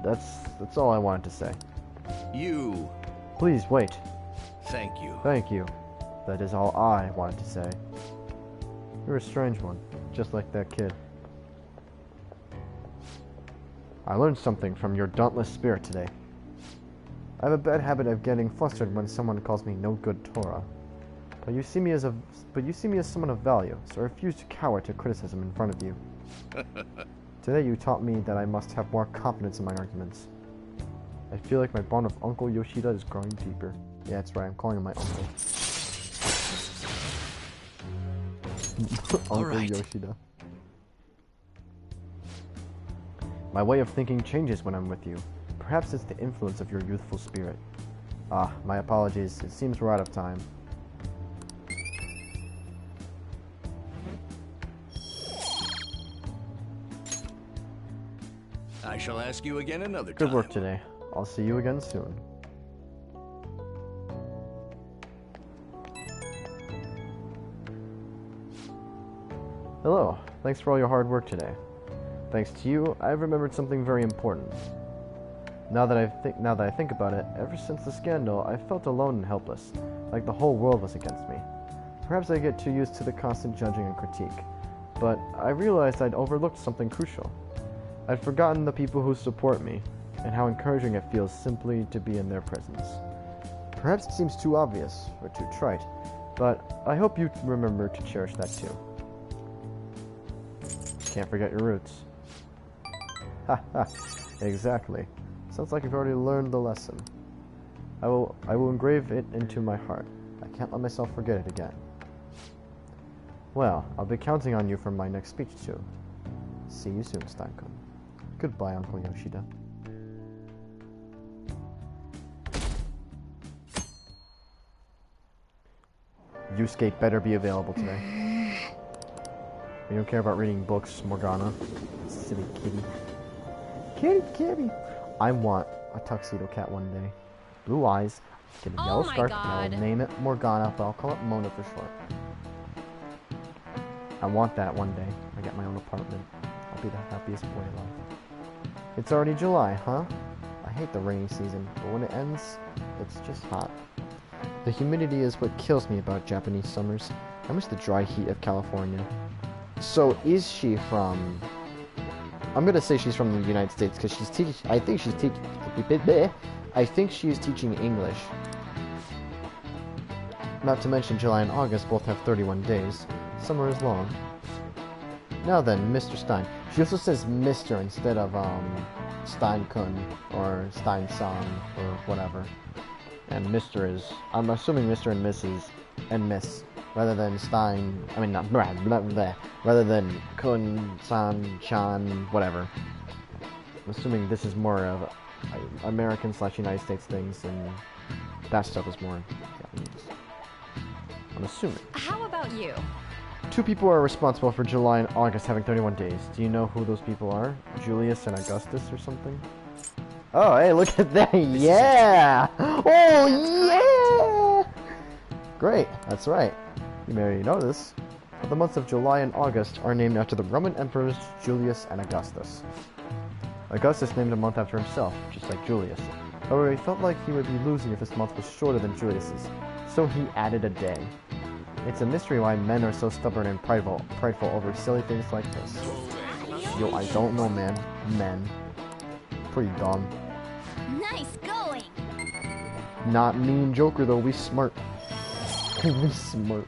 That's all I wanted to say. You. Please, wait. Thank you. Thank you. That is all I wanted to say. You're a strange one, just like that kid. I learned something from your dauntless spirit today. I have a bad habit of getting flustered when someone calls me no good Torah. But you see me as someone of value, so I refuse to cower to criticism in front of you. Today you taught me that I must have more confidence in my arguments. I feel like my bond with Uncle Yoshida is growing deeper. Yeah, that's right, I'm calling him my uncle. Uncle right. Yoshida. My way of thinking changes when I'm with you. Perhaps it's the influence of your youthful spirit. Ah, my apologies. It seems we're out of time. I shall ask you again another time. Good work today. I'll see you again soon. Hello. Thanks for all your hard work today. Thanks to you, I've remembered something very important. Now that I think about it, ever since the scandal, I felt alone and helpless, like the whole world was against me. Perhaps I get too used to the constant judging and critique, but I realized I'd overlooked something crucial. I'd forgotten the people who support me, and how encouraging it feels simply to be in their presence. Perhaps it seems too obvious, or too trite, but I hope you remember to cherish that too. Can't forget your roots. Ha ha, exactly. Sounds like you've already learned the lesson. I will engrave it into my heart. I can't let myself forget it again. Well, I'll be counting on you for my next speech too. See you soon, Stein-kun. Goodbye, Uncle Yoshida. Yusuke better be available today. You don't care about reading books, Morgana. Silly kitty. Kitty. I want a tuxedo cat one day. Blue eyes, get a Oh yellow my scarf, God. and I'll name it Morgana, but I'll call it Mona for short. I want that one day. I get my own apartment. I'll be the happiest boy alive. It's already July, huh? I hate the rainy season, but when it ends, it's just hot. The humidity is what kills me about Japanese summers. I miss the dry heat of California. So, is she from... I'm gonna say she's from the United States, because she's teaching... I think she's teaching English. Not to mention July and August both have 31 days. Summer is long. Now then, Mr. Stein. She also says Mr. instead of, Stein-kun, or Stein-san, or whatever. And Mr. is... I'm assuming Mr. and Mrs. and Miss, rather than Stein... I mean, not... Blah, blah, blah, rather than kun, san, chan, whatever. I'm assuming this is more of American/United States things, and that stuff is more Japanese. I'm assuming. How about you? 2 people are responsible for July and August having 31 days. Do you know who those people are? Julius and Augustus or something? Oh, hey, look at that! Yeah! Oh, yeah! Great, that's right. You may already know this. But the months of July and August are named after the Roman emperors Julius and Augustus. Augustus named a month after himself, just like Julius. However, he felt like he would be losing if this month was shorter than Julius's, so he added a day. It's a mystery why men are so stubborn and prideful over silly things like this. Yo, I don't know, man. Men. Pretty dumb. Nice going. Not me and Joker, though. We smart. We smart.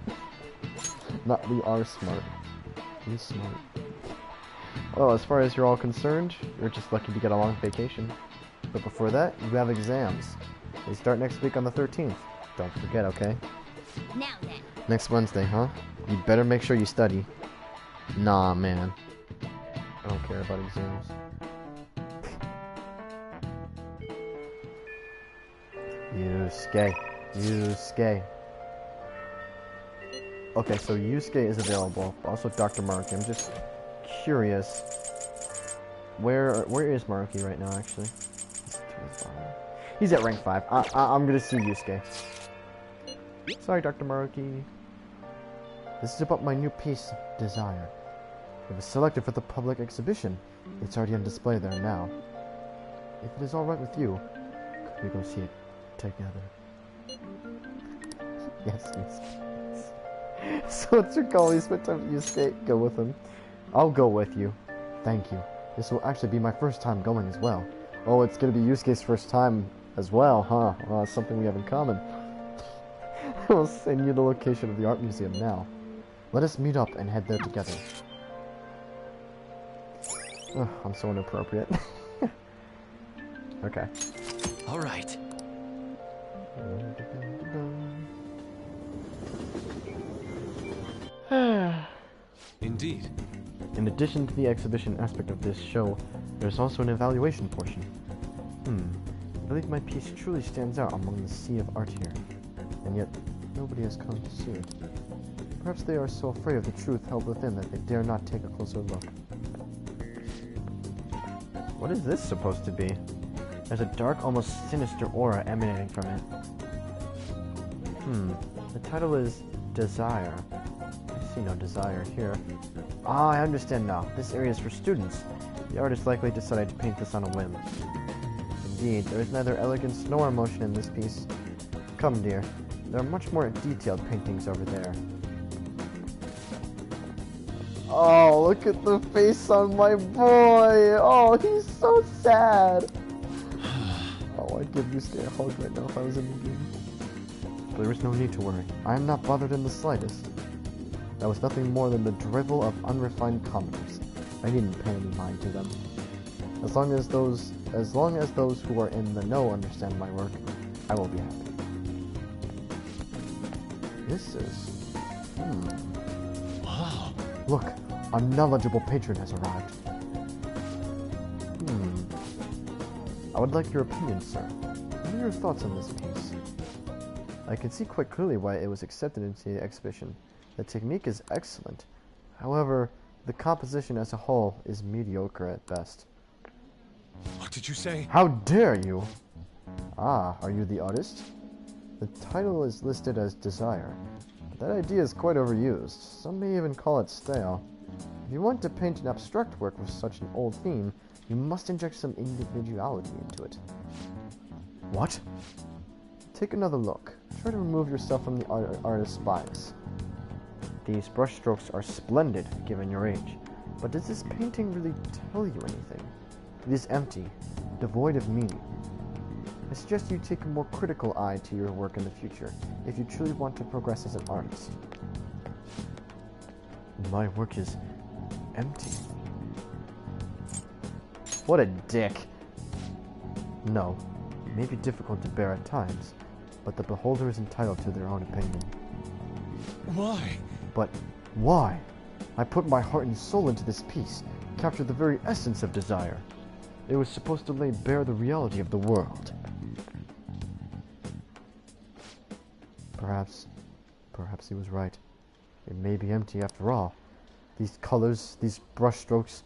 Not we are smart. We smart. Well, as far as you're all concerned, you're just lucky to get a long vacation. But before that, you have exams. They start next week on the 13th. Don't forget, okay? Now then. Next Wednesday, huh? You better make sure you study. Nah, man. I don't care about exams. Yusuke. Okay, so Yusuke is available. Also Dr. Maruki. I'm just curious. Where is Maruki right now, actually? He's 25. He's at rank 5. I'm gonna see Yusuke. Sorry, Dr. Maruki. This is about my new piece, Desire. It was selected for the public exhibition. It's already on display there now. If it is alright with you, could we go see it together? Yes. So it's your call. He spent time with Yusuke. Go with him. I'll go with you. Thank you. This will actually be my first time going as well. Oh, it's gonna be Yusuke's first time as well, huh? Something we have in common. I'll send you the location of the art museum now. Let us meet up and head there together. Ugh, I'm so inappropriate. Okay. All right. Indeed. In addition to the exhibition aspect of this show, there's also an evaluation portion. I believe my piece truly stands out among the sea of art here, and yet nobody has come to see it. Perhaps they are so afraid of the truth held within that they dare not take a closer look. What is this supposed to be? There's a dark, almost sinister aura emanating from it. The title is Desire. I see no desire here. Ah, I understand now. This area is for students. The artist likely decided to paint this on a whim. Indeed, there is neither elegance nor emotion in this piece. Come, dear. There are much more detailed paintings over there. Oh, look at the face on my boy! Oh, he's so sad! Oh, I'd give Yusuke a hug right now if I was in the game. But there is no need to worry. I am not bothered in the slightest. That was nothing more than the drivel of unrefined commoners. I needn't pay any mind to them. As long as those who are in the know understand my work, I will be happy. This is... Wow. Look, a knowledgeable patron has arrived. I would like your opinion, sir. What are your thoughts on this piece? I can see quite clearly why it was accepted into the exhibition. The technique is excellent. However, the composition as a whole is mediocre at best. What did you say? How dare you! Ah, are you the artist? The title is listed as Desire. But that idea is quite overused. Some may even call it stale. If you want to paint an abstract work with such an old theme, you must inject some individuality into it. What? Take another look. Try to remove yourself from the artist's bias. These brushstrokes are splendid, given your age. But does this painting really tell you anything? It is empty, devoid of meaning. I suggest you take a more critical eye to your work in the future, if you truly want to progress as an artist. My work is empty. What a dick. No, it may be difficult to bear at times, but the beholder is entitled to their own opinion. Why? But why? I put my heart and soul into this piece, captured the very essence of desire. It was supposed to lay bare the reality of the world. Perhaps he was right. It may be empty after all. These colors, these brushstrokes,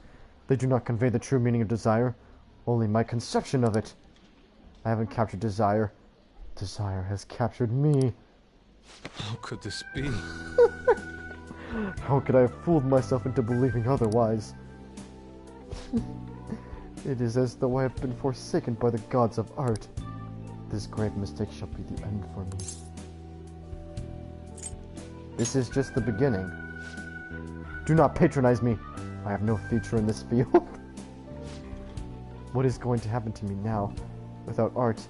they do not convey the true meaning of desire, only my conception of it. I haven't captured desire. Desire has captured me. How could this be? How could I have fooled myself into believing otherwise? It is as though I have been forsaken by the gods of art. This grave mistake shall be the end for me. This is just the beginning. Do not patronize me. I have no future in this field. What is going to happen to me now? Without art,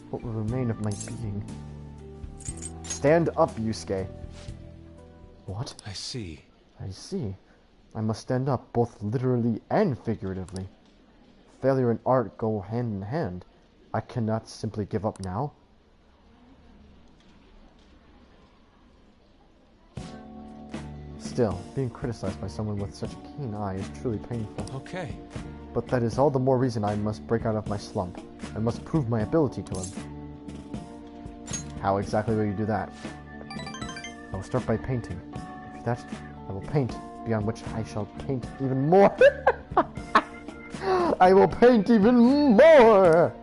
what will remain of my being? Stand up, Yusuke. What? I see. I see. I must stand up, both literally and figuratively. Failure and art go hand in hand. I cannot simply give up now. Still, being criticized by someone with such a keen eye is truly painful. Okay. But that is all the more reason I must break out of my slump. I must prove my ability to him. How exactly will you do that? I will start by painting. After that, I will paint, beyond which I shall paint even more. I will paint even more!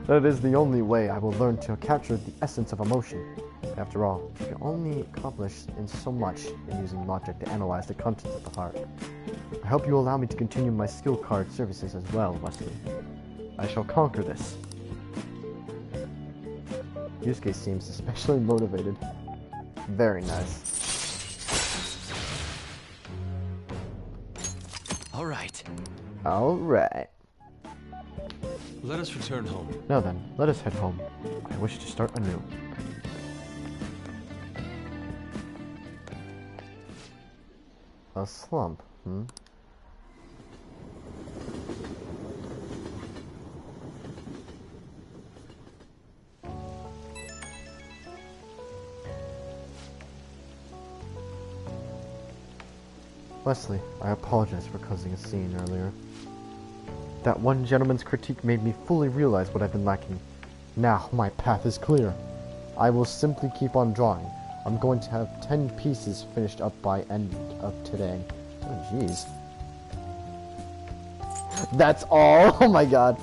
That is the only way I will learn to capture the essence of emotion. After all, you can only accomplish in so much in using logic to analyze the contents of the heart. I hope you allow me to continue my skill card services as well, Wesley. I shall conquer this. Yusuke seems especially motivated. Very nice. All right. Alright. Let us return home. Now then, let us head home. I wish to start anew. A slump, Wesley, I apologize for causing a scene earlier. That one gentleman's critique made me fully realize what I've been lacking. Now my path is clear. I will simply keep on drawing. I'm going to have 10 pieces finished up by end of today. Oh jeez. That's all? Oh my god.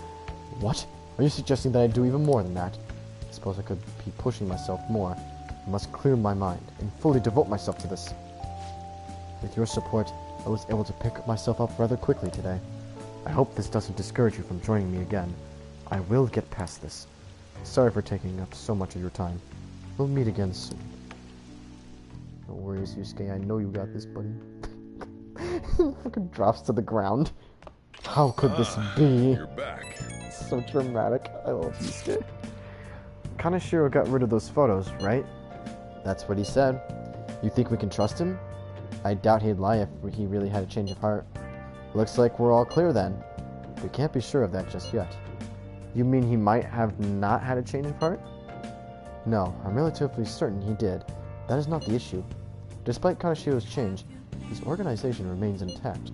What? Are you suggesting that I do even more than that? I suppose I could be pushing myself more. I must clear my mind and fully devote myself to this. With your support, I was able to pick myself up rather quickly today. I hope this doesn't discourage you from joining me again. I will get past this. Sorry for taking up so much of your time. We'll meet again soon. No worries, Yusuke. I know you got this, buddy. Fucking drops to the ground. How could this be? You're back. It's so dramatic. I love Yusuke. Kaneshiro got rid of those photos, right? That's what he said. You think we can trust him? I doubt he'd lie if he really had a change of heart. Looks like we're all clear then. We can't be sure of that just yet. You mean he might have not had a change of heart? No, I'm relatively certain he did. That is not the issue. Despite Kaneshiro's change, his organization remains intact.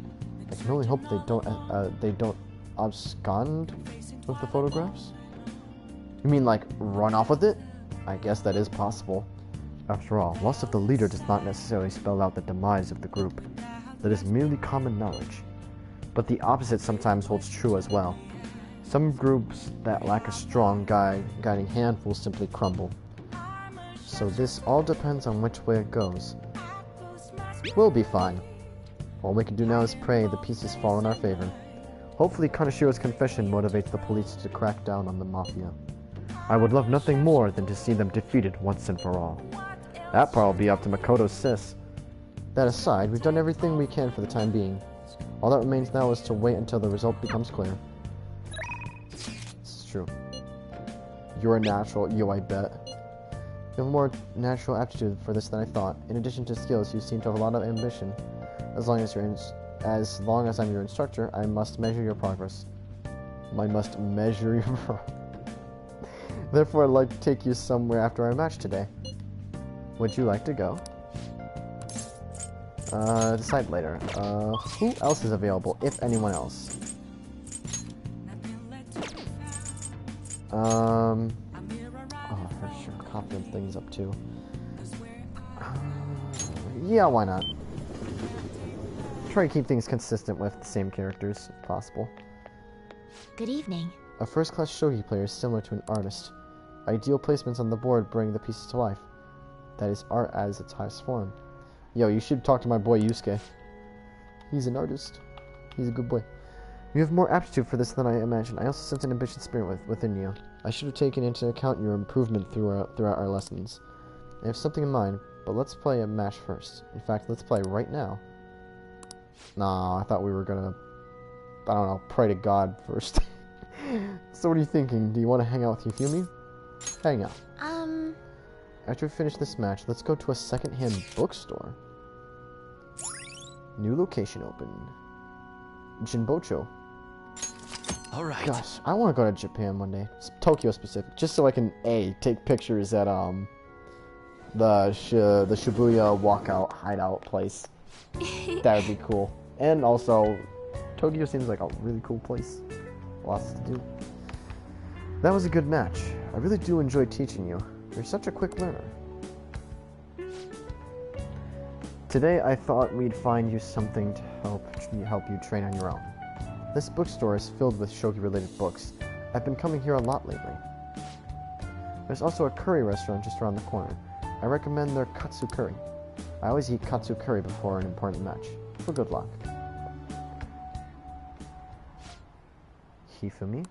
I can only hope they don't abscond with the photographs? You mean like run off with it? I guess that is possible. After all, loss of the leader does not necessarily spell out the demise of the group. That is merely common knowledge. But the opposite sometimes holds true as well. Some groups that lack a strong guiding hand will simply crumble. So this all depends on which way it goes. We'll be fine. All we can do now is pray the pieces fall in our favor. Hopefully Kaneshiro's confession motivates the police to crack down on the Mafia. I would love nothing more than to see them defeated once and for all. That part will be up to Makoto's sis. That aside, we've done everything we can for the time being. All that remains now is to wait until the result becomes clear. This is true. You're a natural, I bet. You have more natural aptitude for this than I thought. In addition to skills, you seem to have a lot of ambition. As long as I'm your instructor, I must measure your progress. I must measure your progress. Therefore, I'd like to take you somewhere after our match today. Would you like to go? Decide later. Who else is available, if anyone else? Oh, for sure, confidence things up too. Yeah, why not? Try to keep things consistent with the same characters, if possible. Good evening. A first-class shogi player is similar to an artist. Ideal placements on the board bring the pieces to life. That is art as its highest form. Yo, you should talk to my boy Yusuke. He's an artist. He's a good boy. You have more aptitude for this than I imagined. I also sense an ambitious spirit within you. I should have taken into account your improvement throughout our lessons. I have something in mind, but let's play a match first. In fact, let's play right now. Nah, I thought we were gonna, I don't know, pray to God first. So what are you thinking? Do you want to hang out with Yufumi? Hang out. After we finish this match, let's go to a second-hand bookstore. New location open. Jinbocho. All right. Gosh, I want to go to Japan one day. Tokyo specific, just so I can take pictures at the Shibuya walkout hideout place. That would be cool. And also, Tokyo seems like a really cool place. Lots to do. That was a good match. I really do enjoy teaching you. You're such a quick learner. Today I thought we'd find you something to help you train on your own. This bookstore is filled with shogi-related books. I've been coming here a lot lately. There's also a curry restaurant just around the corner. I recommend their katsu curry. I always eat katsu curry before an important match, for good luck. Hifumi?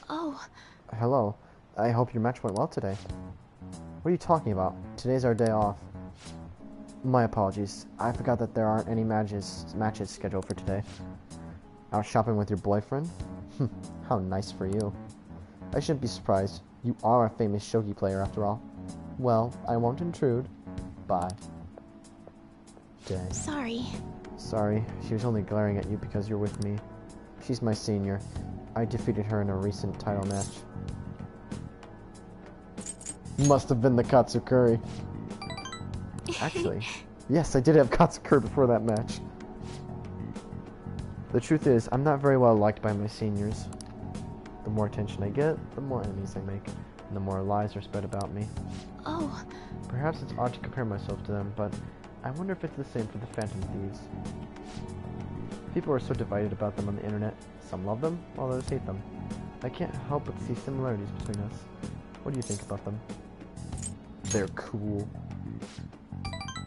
Oh, Hello. I hope your match went well today. What are you talking about? Today's our day off. My apologies. I forgot that there aren't any matches scheduled for today. Out shopping with your boyfriend? How nice for you. I shouldn't be surprised. You are a famous shogi player after all. Well, I won't intrude. Bye. Dang. sorry. Sorry, she was only glaring at you because you're with me. She's my senior. I defeated her in a recent title match. Must have been the katsu curry. Actually, yes, I did have katsu curry before that match. The truth is, I'm not very well liked by my seniors. The more attention I get, the more enemies I make, and the more lies are spread about me. Oh, Perhaps it's odd to compare myself to them, but I wonder if it's the same for the Phantom Thieves. People are so divided about them on the internet. Some love them, while others hate them. I can't help but see similarities between us. What do you think about them? They're cool.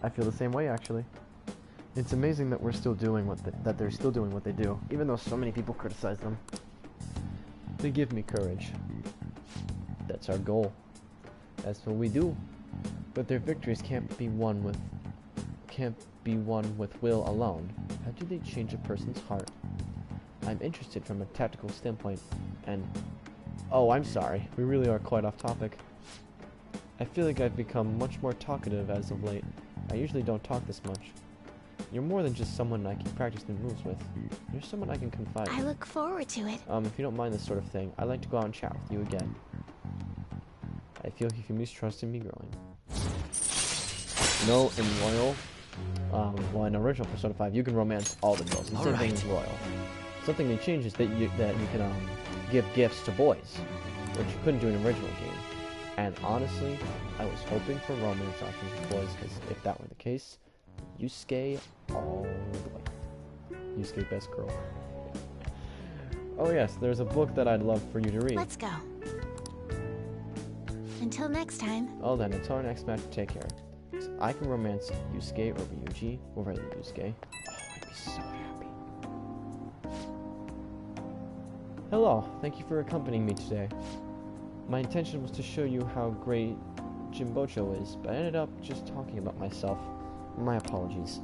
I feel the same way, actually. It's amazing that we're still doing that they're still doing what they do, even though so many people criticize them. They give me courage. That's our goal. That's what we do. But their victories can't be won with will alone. How do they change a person's heart? I'm interested from a tactical standpoint, and oh, I'm sorry. We really are quite off topic. I feel like I've become much more talkative as of late. I usually don't talk this much. You're more than just someone I can practice new moves with. You're someone I can confide I in. look forward to it. If you don't mind this sort of thing, I'd like to go out and chat with you again. I feel Hifumi's trust in me growing. No, in Royal, well, in original Persona 5, you can romance all the girls. The same thing in Royal. Something they changed is that you can give gifts to boys, which you couldn't do in the original game. And honestly, I was hoping for romance options with boys, because if that were the case, Yusuke all the way. Yusuke, best girl. Oh yes, there's a book that I'd love for you to read. Let's go. Until next time. Oh then, until our next match, take care. I can romance Yusuke or Ryuji, or rather Yusuke. Oh, I'd be so happy. Hello, thank you for accompanying me today. My intention was to show you how great Jimbocho is, but I ended up just talking about myself. My apologies.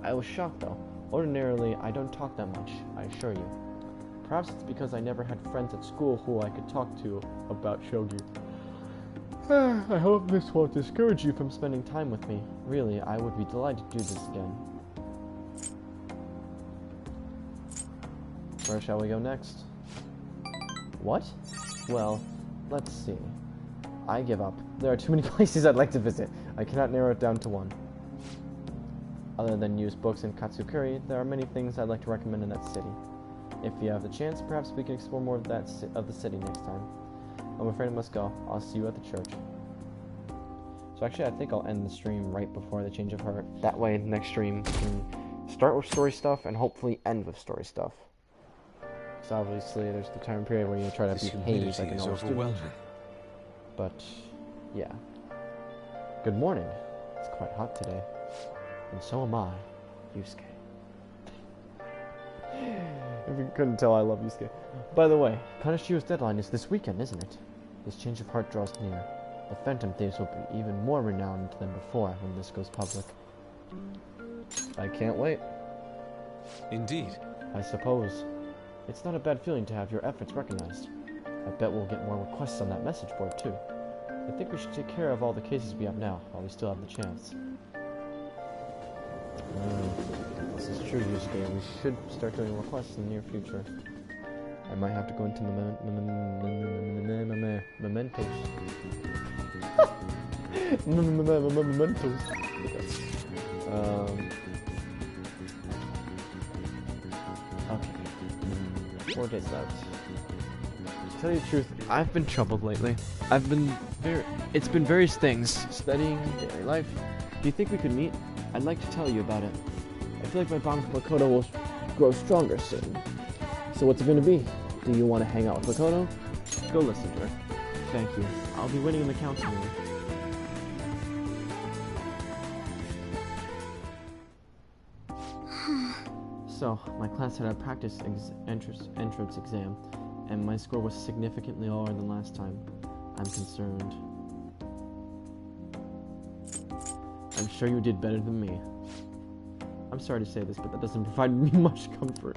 I was shocked though. Ordinarily, I don't talk that much, I assure you. Perhaps it's because I never had friends at school who I could talk to about shogi. I hope this won't discourage you from spending time with me. Really, I would be delighted to do this again. Where shall we go next? What? Well, let's see. I give up. There are too many places I'd like to visit. I cannot narrow it down to one. Other than used books and katsukuri, there are many things I'd like to recommend in that city. If you have the chance, perhaps we can explore more of the city next time. I'm afraid I must go. I'll see you at the church. So actually, I think I'll end the stream right before the change of heart. That way, the next stream can start with story stuff and hopefully end with story stuff. So obviously, there's the time period where you try to behave like a normal student. But yeah. Good morning. It's quite hot today, and so am I, Yusuke. If you couldn't tell, I love Yusuke. By the way, Kaneshio's deadline is this weekend, isn't it? This change of heart draws near. The Phantom Thieves will be even more renowned than before when this goes public. I can't wait. Indeed. I suppose. It's not a bad feeling to have your efforts recognized. I bet we'll get more requests on that message board, too. I think we should take care of all the cases we have now, while we still have the chance. This is true, Yusuke. We should start doing requests in the near future. I might have to go into mementos. Mementos. Okay. 4 days left. To tell you the truth, I've been troubled lately. It's been various things. Studying, daily life. Do you think we could meet? I'd like to tell you about it. I feel like my bond with Makoto will grow stronger soon. So what's it gonna be? Do you want to hang out with Makoto? Go listen to her. Thank you. I'll be waiting in the council room. So, my class had a practice entrance exam, and my score was significantly lower than last time. I'm concerned. I'm sure you did better than me. I'm sorry to say this, but that doesn't provide me much comfort.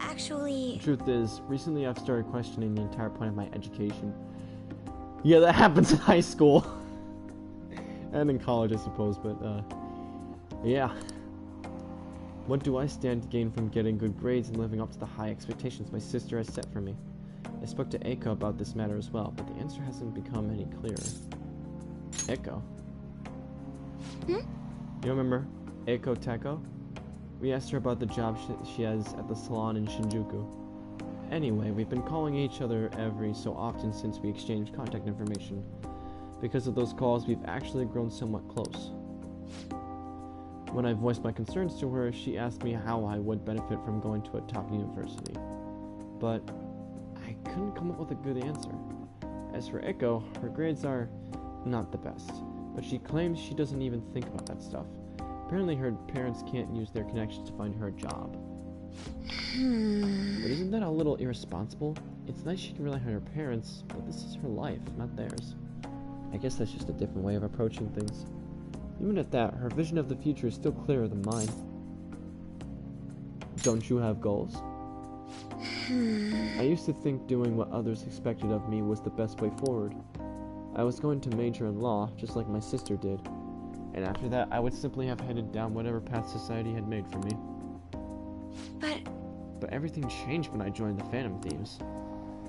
Actually... The truth is, recently I've started questioning the entire point of my education. Yeah, that happens in high school. And in college, I suppose, but, yeah. What do I stand to gain from getting good grades and living up to the high expectations my sister has set for me? I spoke to Eiko about this matter as well, but the answer hasn't become any clearer. Eiko? You remember Eiko Teko? We asked her about the job she has at the salon in Shinjuku. Anyway, we've been calling each other every so often since we exchanged contact information. Because of those calls, we've actually grown somewhat close. When I voiced my concerns to her, she asked me how I would benefit from going to a top university. But I couldn't come up with a good answer. As for Eiko, her grades are not the best, but she claims she doesn't even think about that stuff. Apparently her parents can't use their connections to find her a job. But isn't that a little irresponsible? It's nice she can rely on her parents, but this is her life, not theirs. I guess that's just a different way of approaching things. Even at that, her vision of the future is still clearer than mine. Don't you have goals? I used to think doing what others expected of me was the best way forward. I was going to major in law, just like my sister did. And after that, I would simply have headed down whatever path society had made for me. But everything changed when I joined the Phantom Thieves.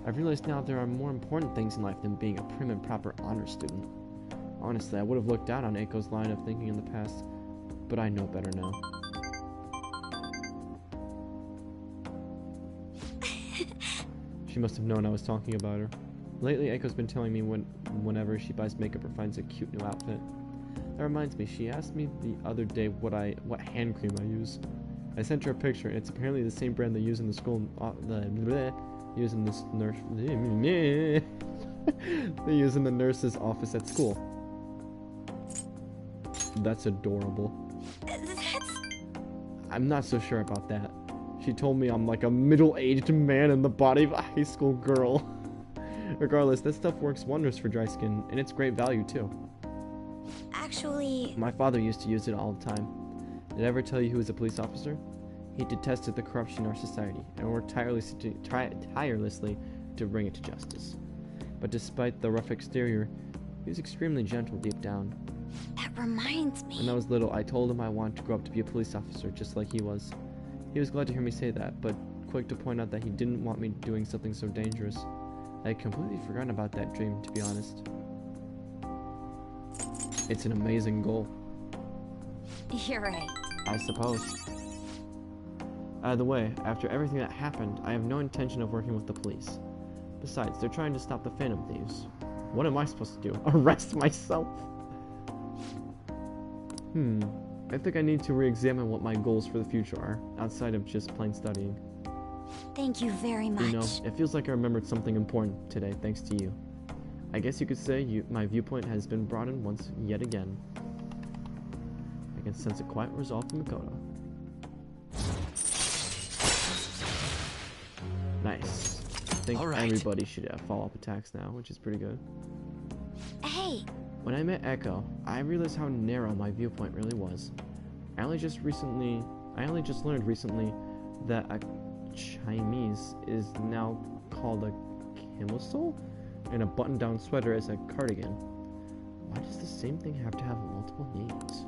I've realized now there are more important things in life than being a prim and proper honor student. Honestly, I would have looked down on Eiko's line of thinking in the past, but I know better now. She must have known I was talking about her. Lately, Eiko's been telling me whenever she buys makeup or finds a cute new outfit. That reminds me, she asked me the other day what hand cream I use. I sent her a picture, and it's apparently the same brand they use in the school, they use in the nurse's office at school. That's adorable. I'm not so sure about that. She told me I'm like a middle-aged man in the body of a high school girl. Regardless, that stuff works wonders for dry skin, and it's great value too. Actually... My father used to use it all the time. Did I ever tell you he was a police officer? He detested the corruption in our society, and worked tirelessly to bring it to justice. But despite the rough exterior, he was extremely gentle deep down. That reminds me... When I was little, I told him I wanted to grow up to be a police officer, just like he was. He was glad to hear me say that, but quick to point out that he didn't want me doing something so dangerous. I had completely forgotten about that dream, to be honest. It's an amazing goal. You're right. I suppose. Out of the way, after everything that happened, I have no intention of working with the police. Besides, they're trying to stop the Phantom Thieves. What am I supposed to do? Arrest myself? I think I need to re-examine what my goals for the future are, outside of just plain studying. Thank you very much. You know, it feels like I remembered something important today, thanks to you. I guess you could say my viewpoint has been broadened once yet again. I can sense a quiet resolve from Makoto. Nice. I think everybody should have follow-up attacks now, which is pretty good. Hey! When I met Echo, I realized how narrow my viewpoint really was. I only just learned recently that a chemise is now called a camisole, and a button-down sweater is a cardigan. Why does the same thing have to have multiple names?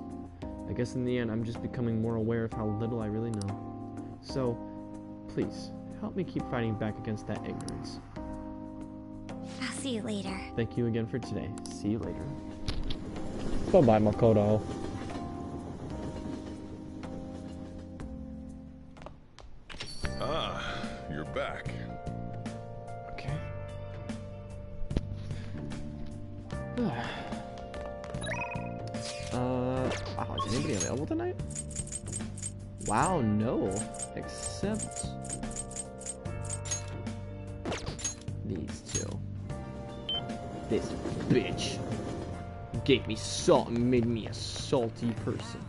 I guess in the end, I'm just becoming more aware of how little I really know. So, please, help me keep fighting back against that ignorance. I'll see you later. Thank you again for today. See you later. Bye-bye, Makoto. Ah, you're back. Okay. Is anybody available tonight? Wow, no. Except these two. This bitch gave me salt and made me a salty person.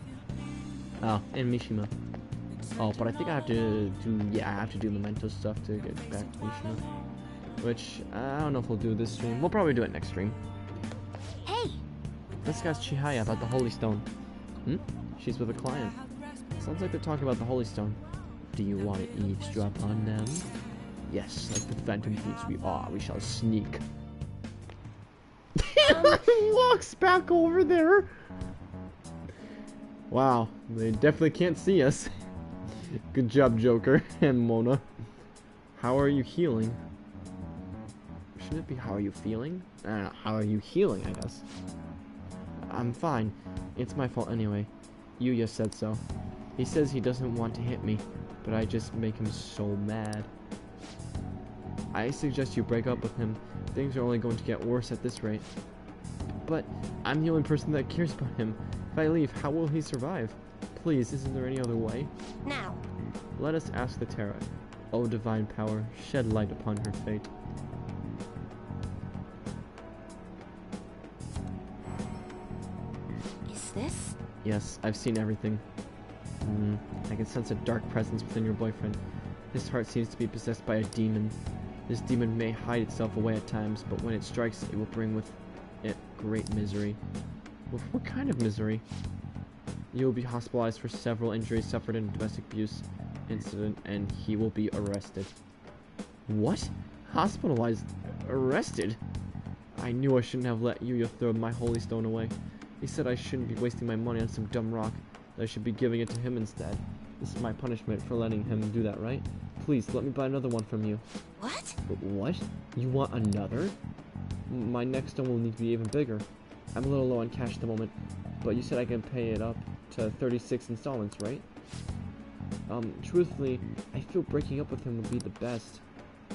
Oh, and Mishima. Oh, but I think I have to do memento stuff to get back to Yusuke. Which, I don't know if we'll do this stream. We'll probably do it next stream. Hey! Let's ask Chihaya about the Holy Stone. She's with a client. Sounds like they're talking about the Holy Stone. Do you want to eavesdrop on them? Yes, like the Phantom Thieves we are, we shall sneak. Walks back over there. Wow, they definitely can't see us. Good job, Joker and Mona. How are you healing? Shouldn't it be how are you feeling? I don't know, how are you healing, I guess. I'm fine. It's my fault anyway. Yuya said so. He says he doesn't want to hit me, but I just make him so mad. I suggest you break up with him. Things are only going to get worse at this rate. But I'm the only person that cares about him. If I leave, how will he survive? Please, isn't there any other way? Now. Let us ask the Terra. O divine power, shed light upon her fate. Is this? Yes, I've seen everything. I can sense a dark presence within your boyfriend. His heart seems to be possessed by a demon. This demon may hide itself away at times, but when it strikes, it will bring with it great misery. What kind of misery? You will be hospitalized for several injuries suffered in a domestic abuse incident, and he will be arrested. What? Hospitalized? Arrested? I knew I shouldn't have let Yuya throw my holy stone away. He said I shouldn't be wasting my money on some dumb rock, that I should be giving it to him instead. This is my punishment for letting him do that, right? Please, let me buy another one from you. What? What? You want another? My next stone will need to be even bigger. I'm a little low on cash at the moment, but you said I can pay it up to 36 installments, right? Truthfully, I feel breaking up with him would be the best.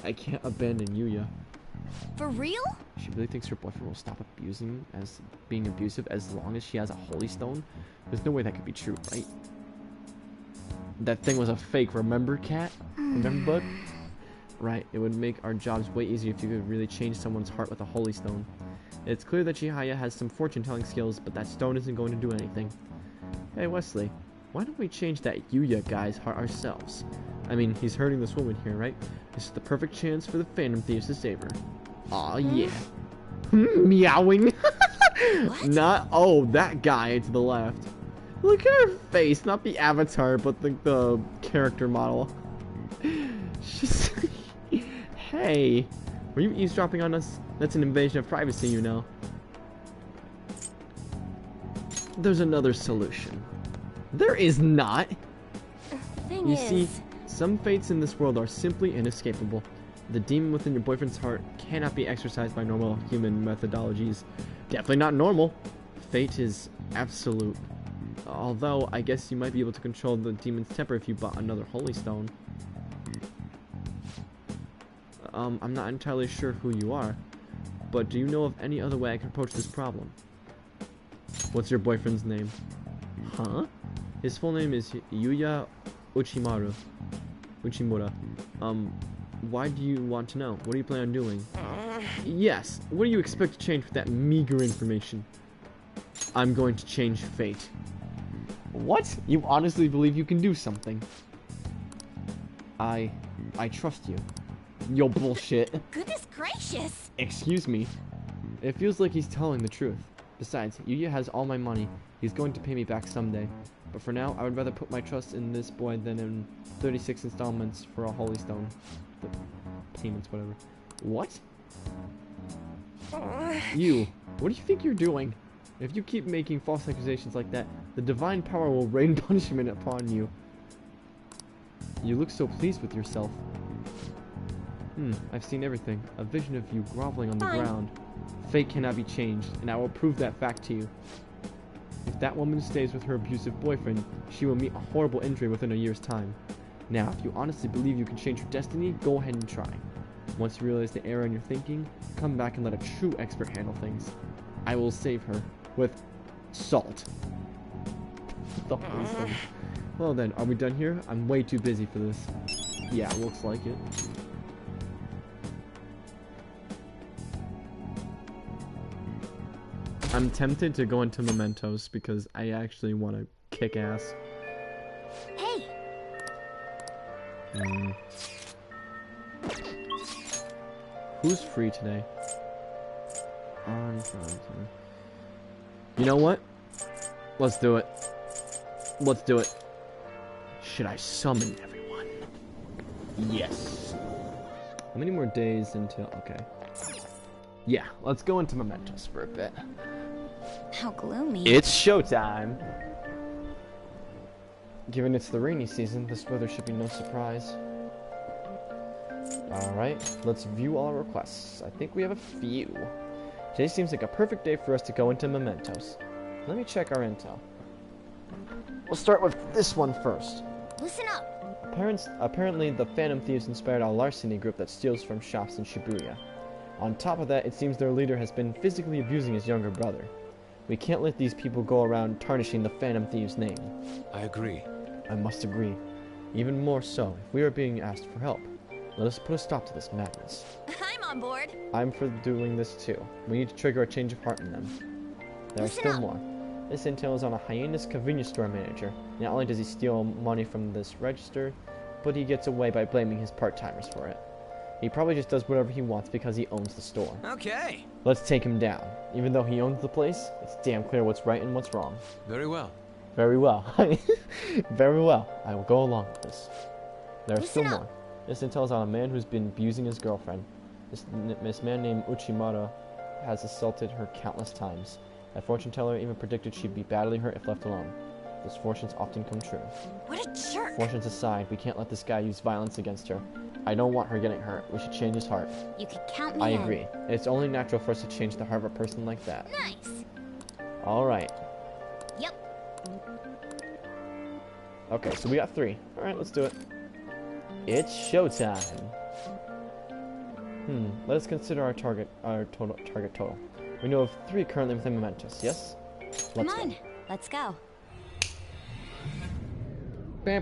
I can't abandon Yuya. For real? She really thinks her boyfriend will stop being abusive as long as she has a holy stone? There's no way that could be true, right? That thing was a fake, remember, Cat? Remember, bud? Right, it would make our jobs way easier if you could really change someone's heart with a holy stone. It's clear that Chihaya has some fortune-telling skills, but that stone isn't going to do anything. Hey, Wesley, why don't we change that Yuya guy's heart ourselves? I mean, he's hurting this woman here, right? This is the perfect chance for the Phantom Thieves to save her. Aw, yeah. Meowing. Not, oh, that guy to the left. Look at her face, not the avatar, but the character model. She's hey, were you eavesdropping on us? That's an invasion of privacy, you know. There's another solution. There is not. You see, some fates in this world are simply inescapable. The demon within your boyfriend's heart cannot be exorcised by normal human methodologies. Definitely not normal. Fate is absolute. Although, I guess you might be able to control the demon's temper if you bought another holy stone. I'm not entirely sure who you are, but do you know of any other way I can approach this problem? What's your boyfriend's name? Huh? His full name is Yuya Uchimura. Why do you want to know? What do you plan on doing? Yes, what do you expect to change with that meager information? I'm going to change fate. What? You honestly believe you can do something? I trust you. Yo, bullshit. Goodness gracious! Excuse me. It feels like he's telling the truth. Besides, Yuya has all my money. He's going to pay me back someday. But for now, I would rather put my trust in this boy than in 36 installments for a holy stone. The payments, whatever. What? You, what do you think you're doing? If you keep making false accusations like that, the divine power will rain punishment upon you. You look so pleased with yourself. I've seen everything. A vision of you groveling on the ground. Fate cannot be changed, and I will prove that fact to you. If that woman stays with her abusive boyfriend, she will meet a horrible injury within a year's time. Now, if you honestly believe you can change her destiny, go ahead and try. Once you realize the error in your thinking, come back and let a true expert handle things. I will save her with salt. The holy stone. Well then, are we done here? I'm way too busy for this. Yeah, looks like it. I'm tempted to go into mementos because I actually want to kick ass. Hey! Who's free today? You know what? Let's do it. Let's do it. Should I summon everyone? Yes. How many more days until... Okay. Yeah, let's go into Mementos for a bit. How gloomy. It's showtime! Given it's the rainy season, this weather should be no surprise. Alright, let's view all our requests. I think we have a few. Today seems like a perfect day for us to go into Mementos. Let me check our intel. We'll start with this one first. Listen up. Apparently, the Phantom Thieves inspired a larceny group that steals from shops in Shibuya. On top of that, it seems their leader has been physically abusing his younger brother. We can't let these people go around tarnishing the Phantom Thieves' name. I agree. I must agree. Even more so, if we are being asked for help. Let us put a stop to this madness. I'm on board. I'm for doing this too. We need to trigger a change of heart in them. There are still more. This intel is on a hyena's convenience store manager. Not only does he steal money from this register, but he gets away by blaming his part-timers for it. He probably just does whatever he wants because he owns the store. Okay. Let's take him down. Even though he owns the place, it's damn clear what's right and what's wrong. Very well. Very well. Very well. I will go along with this. There are still more. This intel is on a man who's been abusing his girlfriend. This man named Uchimata has assaulted her countless times. A fortune teller even predicted she'd be badly hurt if left alone. Those fortunes often come true. What a jerk. Fortunes aside, we can't let this guy use violence against her. I don't want her getting hurt. We should change his heart. You could count me I in. agree. It's only natural for us to change the heart of a person like that. Nice. Alright. Yep. Okay, so we got 3. Alright, let's do it. It's showtime. Let us consider our target total. We know of 3 currently within Mementos, yes? Come on, let's go. I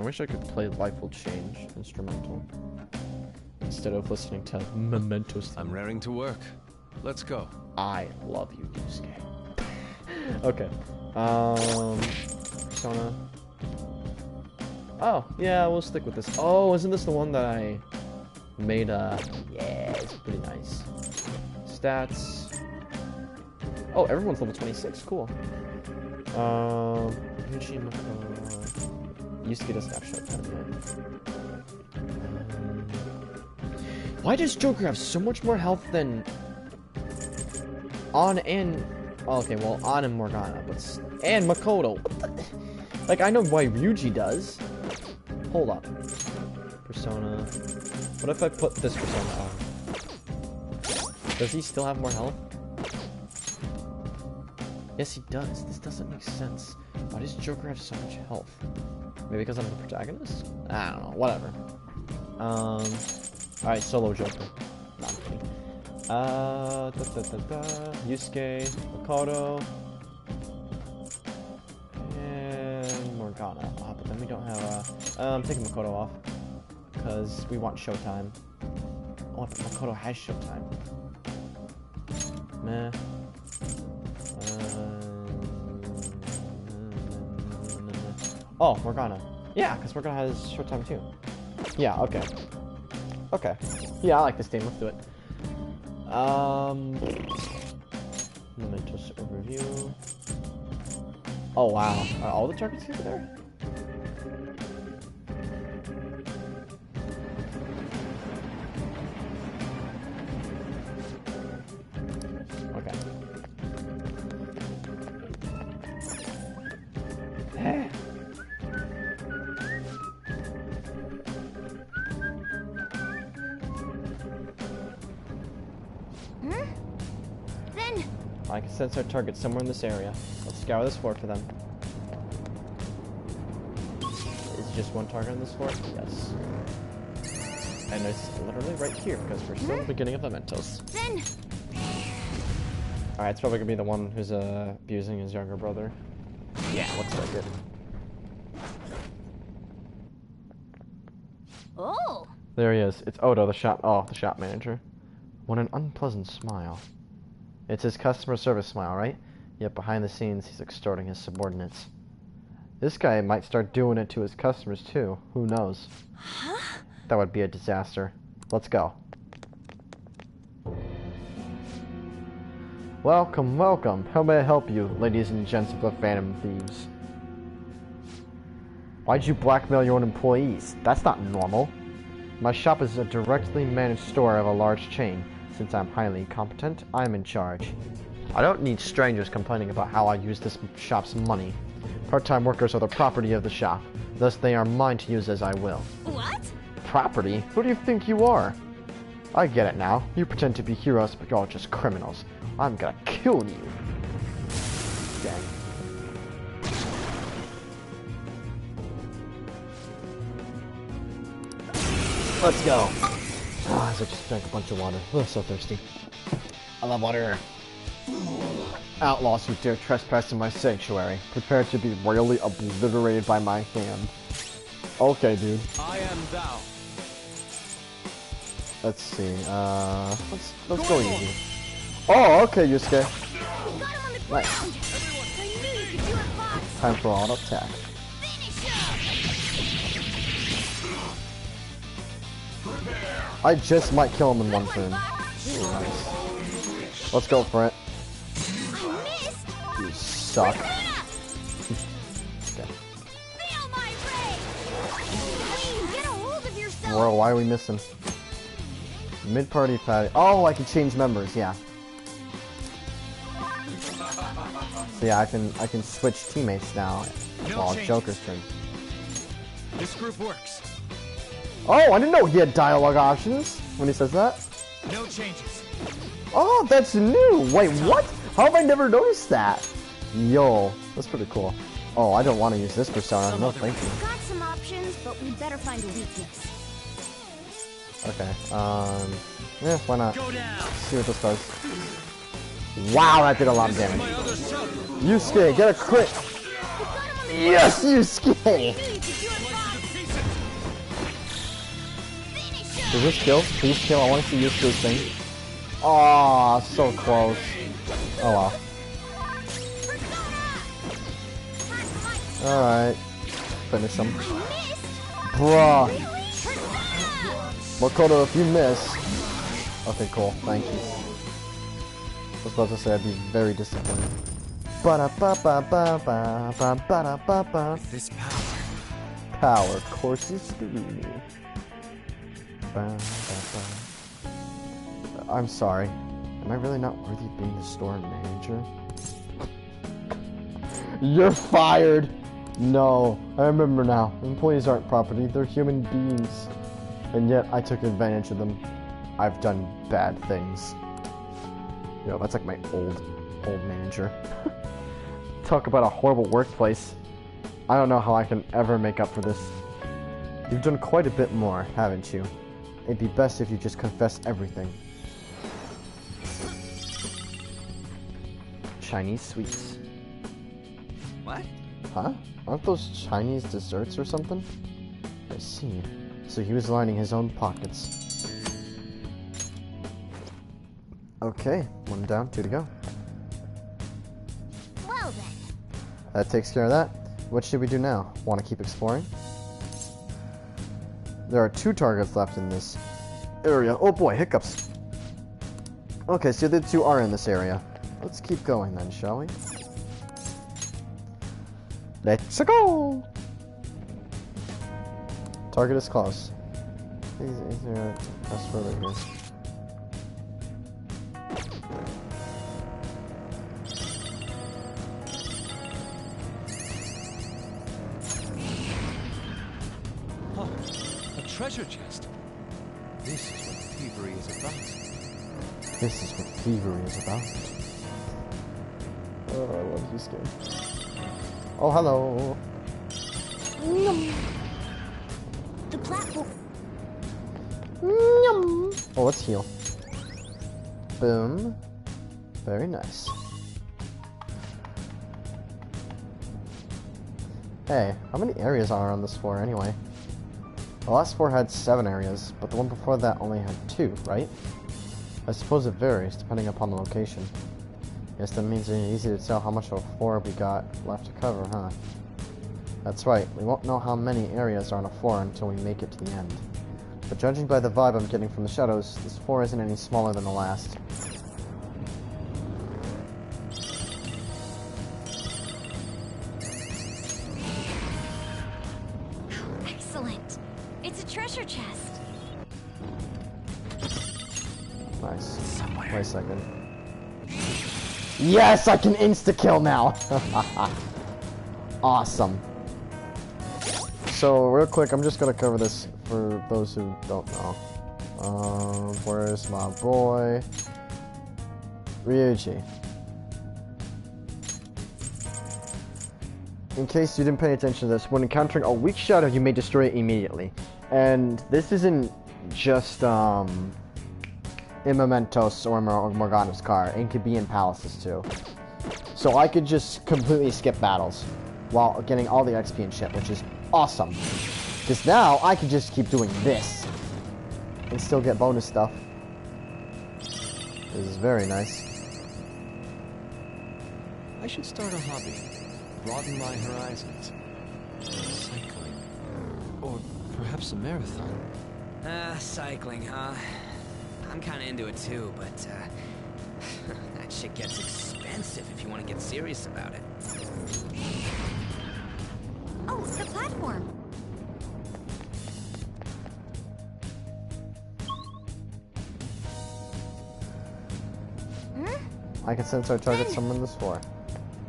wish I could play Life Will Change instrumental instead of listening to Mementos. I'm raring to work. Let's go. I love you, Yusuke. Okay. Persona. Oh, yeah, we'll stick with this. Oh, isn't this the one that I made? Yeah, it's pretty nice. Stats. Oh, everyone's level 26. Cool. Yusuke doesn't have showtime yet. Why does Joker have so much more health than On and... Oh, okay, well, On and Morgana, but... And Makoto. What the... Like, I know why Ryuji does. Hold up. Persona. What if I put this Persona on? Does he still have more health? Yes, he does. This doesn't make sense. Why does Joker have so much health? Maybe because I'm the protagonist? I don't know. Whatever. Alright, solo Joker. No, I'm kidding. Yusuke, Makoto, and Morgana. Ah, but then we don't have, I'm taking Makoto off, because we want Showtime. Oh, but Makoto has Showtime. Meh. Oh, Morgana. Yeah, because Morgana has Showtime too. Yeah, okay. Okay. Yeah, I like this team. Let's do it. Mementos overview. Oh wow, are all the targets here there? Okay. I can sense our target somewhere in this area. Let's scour this fort for them. Is just one target on this fort? Yes. And it's literally right here because we're still at the beginning of Mementos. Alright, it's probably gonna be the one who's abusing his younger brother. Yeah, looks like it. Oh! There he is. It's Odo, the shop manager. What an unpleasant smile. It's his customer service smile, right? Yet behind the scenes, he's extorting his subordinates. This guy might start doing it to his customers too. Who knows? Huh? That would be a disaster. Let's go. Welcome, welcome. How may I help you, ladies and gents of the Phantom Thieves? Why'd you blackmail your own employees? That's not normal. My shop is a directly managed store of a large chain. Since I'm highly competent, I'm in charge. I don't need strangers complaining about how I use this shop's money. Part-time workers are the property of the shop. Thus, they are mine to use as I will. What? Property? Who do you think you are? I get it now. You pretend to be heroes, but you're all just criminals. I'm gonna kill you. Dang. Let's go. Ah, I just drank a bunch of water. Oh, so thirsty. I love water. Outlaws who dare trespass in my sanctuary, prepare to be royally obliterated by my hand. Okay, dude. I am thou. Let's see. Let's go easy. Oh, okay, Yusuke. Got him on the ground! Nice. I knew you could do it, Fox! Time for auto attack. I just might kill him in one turn. Ooh, nice. Let's go for it. I missed! You suck. Okay. Feel my rage! Queen, get a hold of yourself! Bro, why are we missing? Mid-party patty. Oh, I can change members, yeah. So yeah, I can switch teammates now. While it's Joker's turn. This group works. Oh, I didn't know he had dialogue options when he says that. No changes. Oh, that's new. Wait, what? How have I never noticed that? Yo, that's pretty cool. Oh, I don't want to use this persona. No, thank you. Got some options, but we'd better find a weakness. Okay, yeah, why not? Go down. See what this does. Wow, that did a lot of damage. My other self. Yusuke, get a crit! Yes, Yusuke! Does this kill? Please kill. I want to see Yusuke's thing. Aw, so close. Oh well. Alright. Finish him. Bruh. Makoto, if you miss... Okay, cool. Thank you. I was about to say I'd be very disappointed. Ba-da-ba-ba-ba-ba-ba-ba-da-ba-ba. This power. Power courses through me. I'm sorry. Am I really not worthy of being the store manager? You're fired! No, I remember now. Employees aren't property, they're human beings. And yet, I took advantage of them. I've done bad things. Yo, that's like my old manager. Talk about a horrible workplace. I don't know how I can ever make up for this. You've done quite a bit more, haven't you? It'd be best if you just confess everything. Chinese sweets. What? Huh? Aren't those Chinese desserts or something? I see. So he was lining his own pockets. Okay, one down, two to go. Well then. That takes care of that. What should we do now? Want to keep exploring? There are 2 targets left in this area. Oh boy, hiccups. Okay, so the 2 are in this area. Let's keep going then, shall we? Let's go! Target is close. Is there that's further here? Oh, a treasure chest. This is what thievery is about. This is what thievery is about. Oh, I love this game. Oh, hello. The platform. Oh, let's heal. Boom. Very nice. Hey, how many areas are on this floor anyway? The last floor had 7 areas, but the one before that only had 2, right? I suppose it varies depending upon the location. Guess that means it's easy to tell how much of a floor we got left to cover, huh? That's right, we won't know how many areas are on a floor until we make it to the end. But judging by the vibe I'm getting from the shadows, this floor isn't any smaller than the last. Excellent. It's a treasure chest. Nice. Wait a second. Yes, I can insta-kill now! Awesome. So, real quick, I'm just gonna cover this for those who don't know. Where's my boy? Ryuji. In case you didn't pay attention to this, when encountering a weak shadow, you may destroy it immediately. And this isn't just, in Mementos or Morgana's car. It could be in Palaces too. So I could just completely skip battles while getting all the XP and shit, which is awesome. Because now I can just keep doing this and still get bonus stuff. This is very nice. I should start a hobby. Broaden my horizons. Cycling. Or perhaps a marathon. Cycling, huh? I'm kinda into it too, but, that shit gets expensive if you want to get serious about it. Oh, the platform. I can sense our target somewhere in this floor.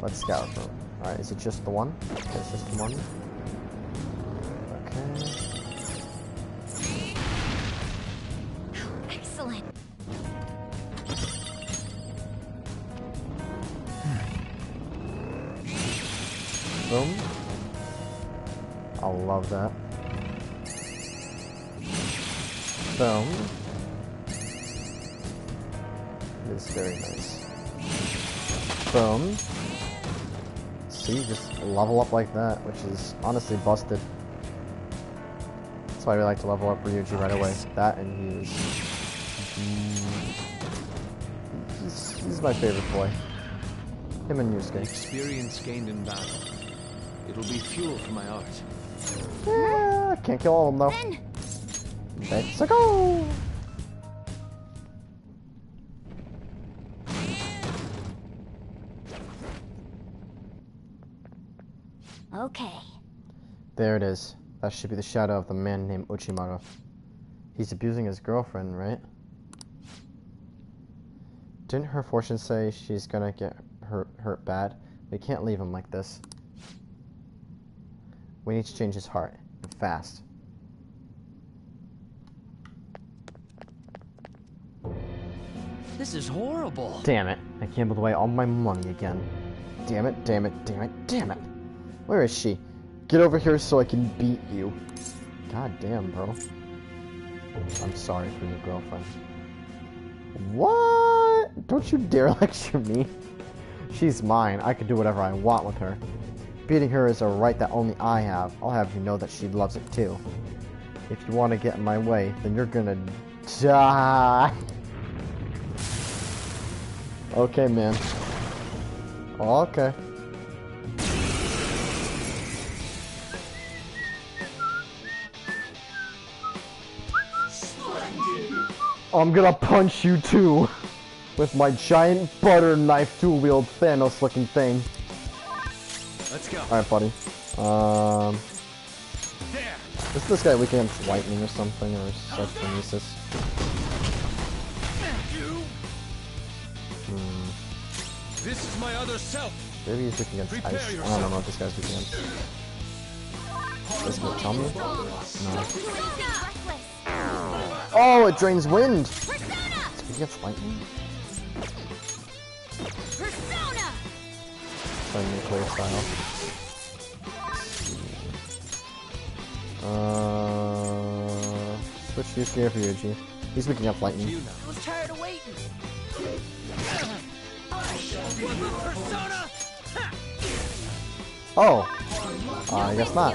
Let's scout for him. Alright, is it just the one? It's just the one. Okay. Excellent. Boom. I love that. Boom. It's very nice. Boom. See, just level up like that, which is honestly busted. That's why we like to level up Ryuji right away. That and he's my favorite boy. Him and Yusuke. Experience gained in battle. It'll be fuel for my art. Yeah, can't kill all of them though. Let's go! Okay. There it is. That should be the shadow of the man named Uchimaru. He's abusing his girlfriend, right? Didn't her fortune say she's gonna get hurt bad? We can't leave him like this. We need to change his heart, and fast. This is horrible. Damn it. I gambled away all my money again. Damn it, damn it, damn it, damn it. Where is she? Get over here so I can beat you. God damn, bro. I'm sorry for your girlfriend. What? Don't you dare lecture me. She's mine. I can do whatever I want with her. Beating her is a right that only I have. I'll have you know that she loves it too. If you want to get in my way, then you're gonna die. Okay, man. Oh, okay. I'm gonna punch you too. With my giant butter knife dual-wield Thanos looking thing. Let's go. Alright, buddy. There. Is this guy weak against lightning or something, or psychokinesis? This is my other self. Maybe he's weak against Prepare ice. I yourself. don't know what this guy's weak against. This gonna tell me? No. Oh, it drains wind! It's weak against lightning? Playing nuclear style. Switch Yusuke for Ryuji. He's weak against lightning. I was tired of waiting. Persona! Oh! I guess not.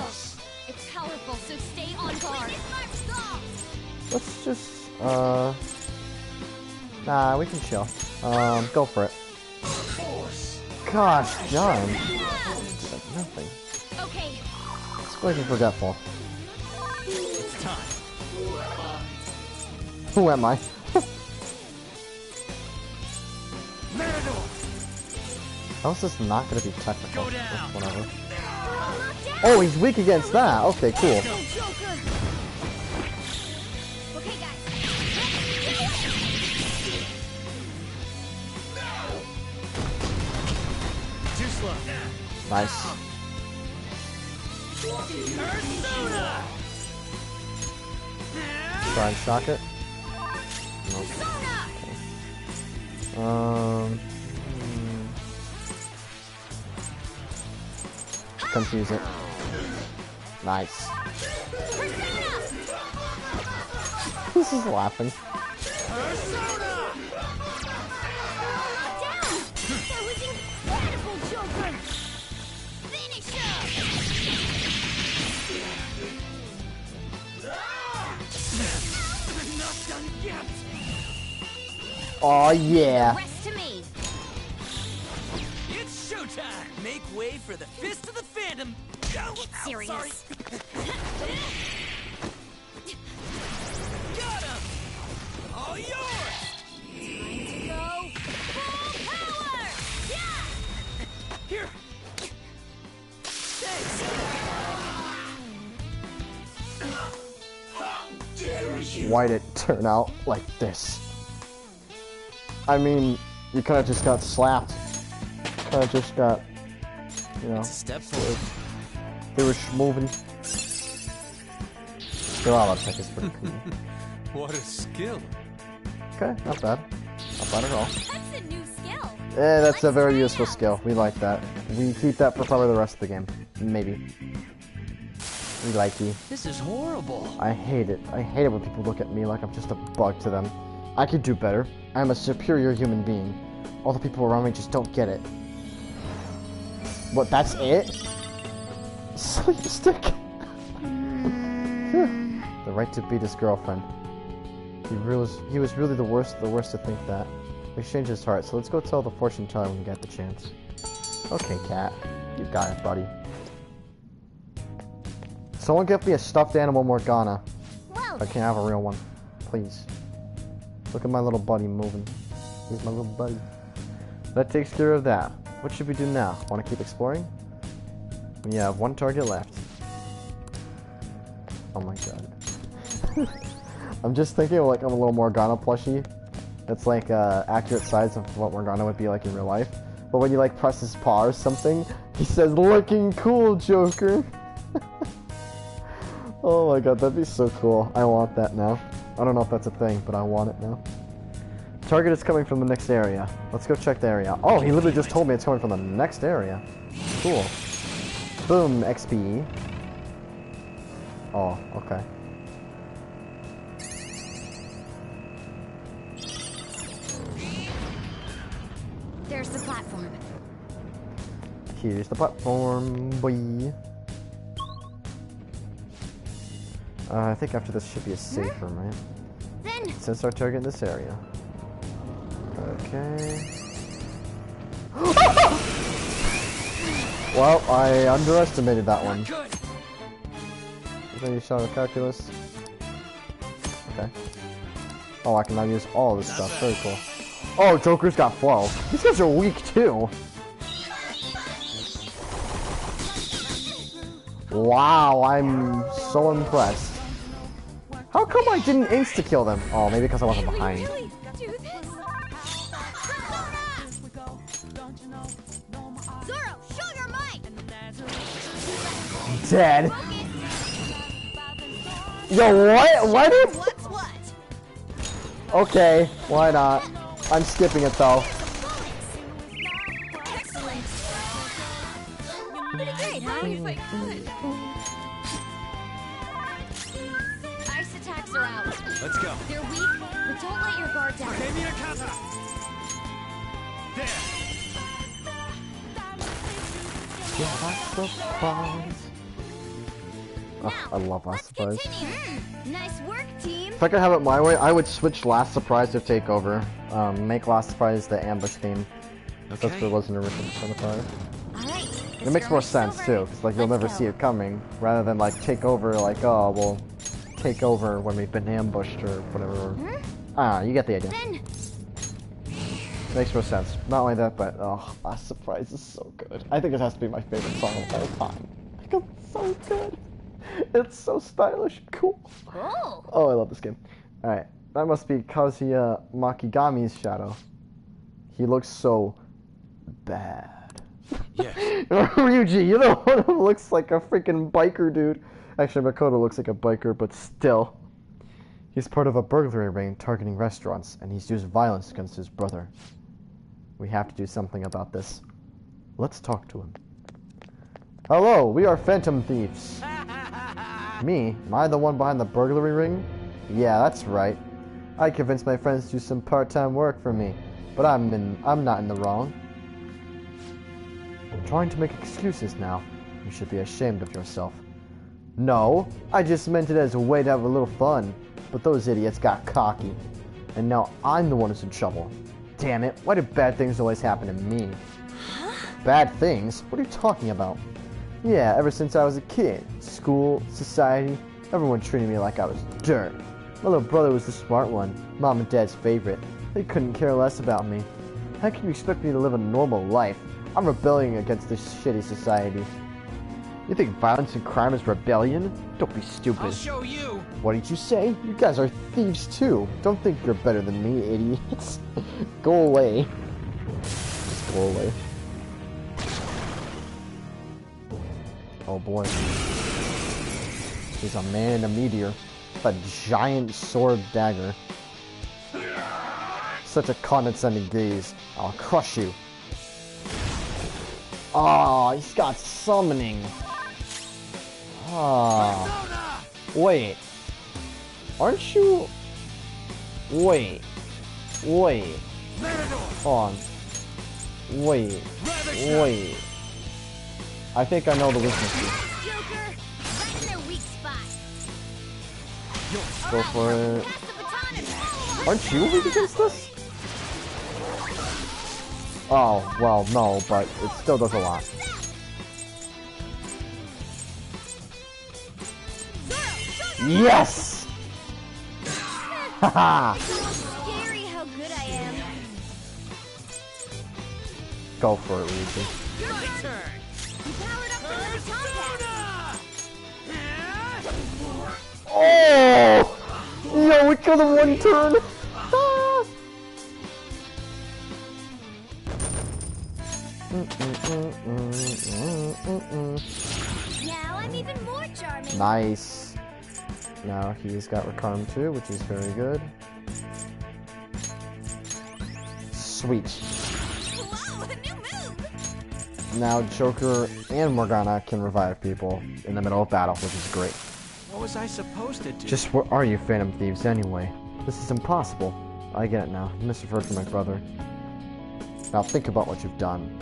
It's powerful, so stay on guard. Let's just, nah, we can chill. Go for it. Gosh, John. Nothing. Okay. It's quite forgetful. It's time. Who am I? How is this not gonna be technical? Whatever. Oh, he's weak against that. Okay, cool. Okay, guys. Too slow. Nice. Try and shock it. No. Confuse it. Nice. This is laughing. That was incredible, Joker! Finish him! Not done yet. Oh yeah. Rest to me. It's showtime! Make way for the Fist of the Phantom! Ow, Serious. Sorry. Got him! All yours! Go full power! Yeah! Here! Thanks! Why'd it turn out like this? I mean, you kind of just got slapped. Kind of just got, you know, It's a step forward. they were moving. Still, all that tech is pretty cool. What a skill. Okay, not bad. Not bad at all. That's a new skill. That's a very useful skill. We like that. We keep that for probably the rest of the game. Maybe. We like you. This is horrible. I hate it. I hate it when people look at me like I'm just a bug to them. I could do better. I'm a superior human being. All the people around me just don't get it. What, that's it? Sleep stick? The right to beat his girlfriend. He was really the worst to think that. We changed his heart, so let's go tell the fortune teller when we get the chance. Okay, cat. You got it, buddy. Someone get me a stuffed animal Morgana. Well, I can't have a real one. Please. Look at my little buddy moving. He's my little buddy. That takes care of that. What should we do now? Want to keep exploring? We have one target left. Oh my god. I'm just thinking of like a little Morgana plushie. That's like accurate size of what Morgana would be like in real life. But when you like press his paw or something, he says, "Looking cool, Joker." Oh my god, that'd be so cool. I want that now. I don't know if that's a thing, but I want it now. Target is coming from the next area. Let's go check the area. Oh, he literally just told me it's coming from the next area. Cool. Boom, XP. Oh, okay. there's the platform. Here's the platform, boy. I think after this should be a safe room, right? Then Since our target in this area. Okay. Well, I underestimated that one. Good. Then you shot a calculus. Okay. Oh, I can now use all this stuff. Very cool. Oh, Joker's got flow. These guys are weak too. Wow, I'm so impressed. How come I didn't insta-kill them? Oh, maybe because I wasn't behind. really do this? Zoro, show your might! Dead. Yo, what? Why did? What's what? Okay, why not? I'm skipping it though. Excellent! Pretty great, huh? Ice attacks are out. Let's go. They're weak, but don't let your guard down. Yeah, that's the surprise. Oh, I love Last Surprise. Continue. Nice work, team. If I could have it my way, I would switch Last Surprise to Takeover. Make Last Surprise the ambush theme. That's what it was in original Persona 5. Alright. It makes more sense too, because like you'll never see it coming, rather than like take over like, oh, we'll take over when we've been ambushed or whatever. Ah, you get the idea. Then Makes more sense. Not only that, but oh, Last Surprise is so good. I think it has to be my favorite song of all time. Like, it's so good. It's so stylish and cool. Oh, I love this game. Alright, that must be Kazuya Makigami's shadow. He looks so bad. Yes. Ryuji, you're the one who looks like a freaking biker dude. Actually, Makoto looks like a biker, but still. He's part of a burglary ring targeting restaurants, and he's used violence against his brother. We have to do something about this. Let's talk to him. Hello, we are Phantom Thieves. Me? Am I the one behind the burglary ring? Yeah, that's right. I convinced my friends to do some part-time work for me, but I'm not in the wrong. You're trying to make excuses now. You should be ashamed of yourself. No, I just meant it as a way to have a little fun, but those idiots got cocky. And now I'm the one who's in trouble. Damn it, why do bad things always happen to me? Bad things? What are you talking about? Yeah, ever since I was a kid. School, society, everyone treated me like I was dirt. My little brother was the smart one, Mom and Dad's favorite. They couldn't care less about me. How can you expect me to live a normal life? I'm rebelling against this shitty society. You think violence and crime is rebellion? Don't be stupid. I'll show you. What did you say? You guys are thieves too. Don't think you're better than me, idiots. Go away. Just go away. Oh boy. He's a man in a meteor. A giant sword dagger. Such a condescending gaze. I'll crush you. Oh, he's got summoning. Ah. Wait. Aren't you... Wait. Hold on. Wait. I think I know the weaknesses. Joker, right in their weak spot. Go for it. Pass the baton and move on. Aren't you weak against this? Oh, well, no, but it still does a lot. Yes! Haha! It's almost scary how good I am. Go for it, Luigi. Your turn. You powered up to the baton pass. Oh! Yo, we killed him one turn! Ah! Now I'm even more charming. Nice. Now he's got Recon too, which is very good. Sweet. Whoa, a new move. Now Joker and Morgana can revive people in the middle of battle, which is great. What was I supposed to do? Just what are you Phantom Thieves anyway? This is impossible. I get it now. You misreferred to my brother. Now think about what you've done.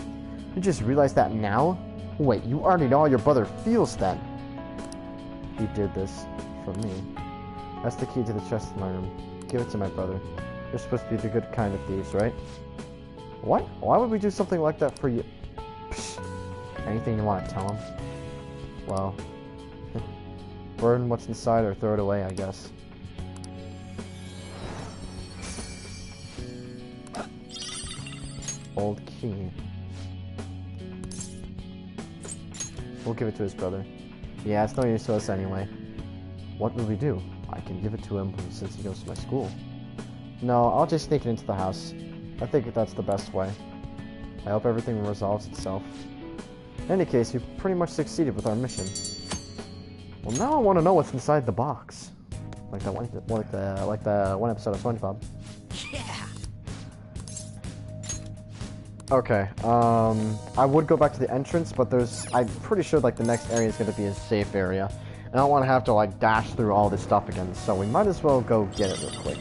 You just realized that now? Wait, you already know how your brother feels then. He did this for me. That's the key to the chest in my room. Give it to my brother. You're supposed to be the good kind of thieves, right? What? Why would we do something like that for you? Psh. Anything you want to tell him? Well, burn what's inside or throw it away, I guess. Old key. We'll give it to his brother. Yeah, it's no use to us anyway. What will we do? I can give it to him since he goes to my school. No, I'll just sneak it into the house. I think that's the best way. I hope everything resolves itself. In any case, we pretty much succeeded with our mission. Well, now I want to know what's inside the box. Like the one episode of SpongeBob. Yeah. Okay, I would go back to the entrance, but I'm pretty sure like the next area is going to be a safe area. And I don't want to have to like dash through all this stuff again, so we might as well go get it real quick.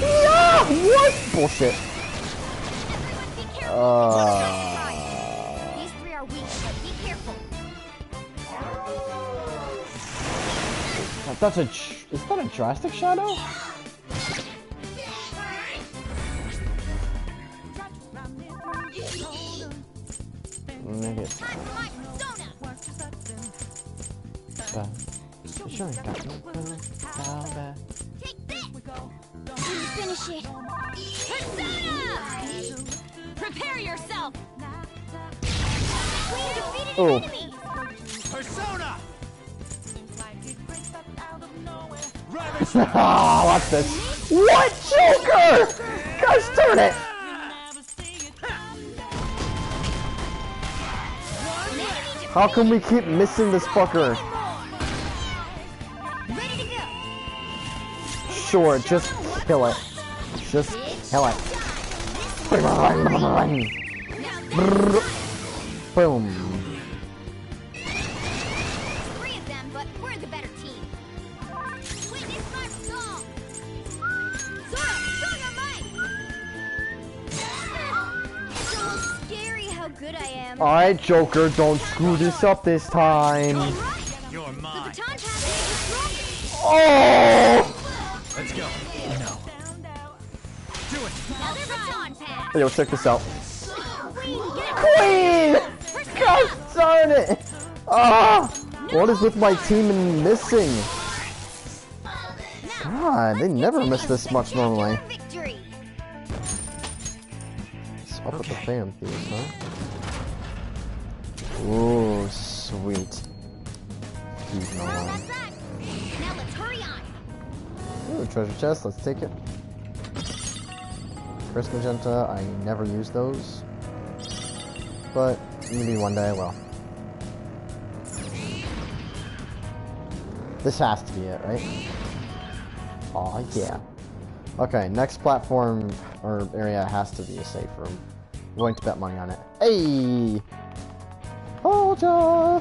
Yeah! What? Bullshit. Everyone be careful. These three are weak, so be careful. Is that a drastic shadow? nigga. Take this! Can you finish it? Persona! Prepare yourself! We defeated an Oh. enemy! Persona! Ah, watch this. What, Joker? Gosh darn it! How come we keep missing this fucker? Ready to go! Sure, just kill it. Just kill it. Boom. Three of them, but we're the better team. Witness my resolve! Sora, show your might! It's almost scary how good I am. Alright, Joker, don't screw this up this time. You're The mine. baton pass is broken! Oh! Let's go. No. Do it. Another baton pass! Yo, check this out. Queen, get it! Queen! Gosh darn it! Ah! What is with my team and missing? God, they never miss this much normally. Victory! What's up with the fan theme, huh? Ooh, sweet. He's not Well, on. that's that. Now let's hurry on. Ooh, treasure chest, let's take it. Chris Magenta, I never use those. But maybe one day I will. This has to be it, right? Aw, yeah. Okay, next platform or area has to be a safe room. I'm going to bet money on it. Hey! Hold ya!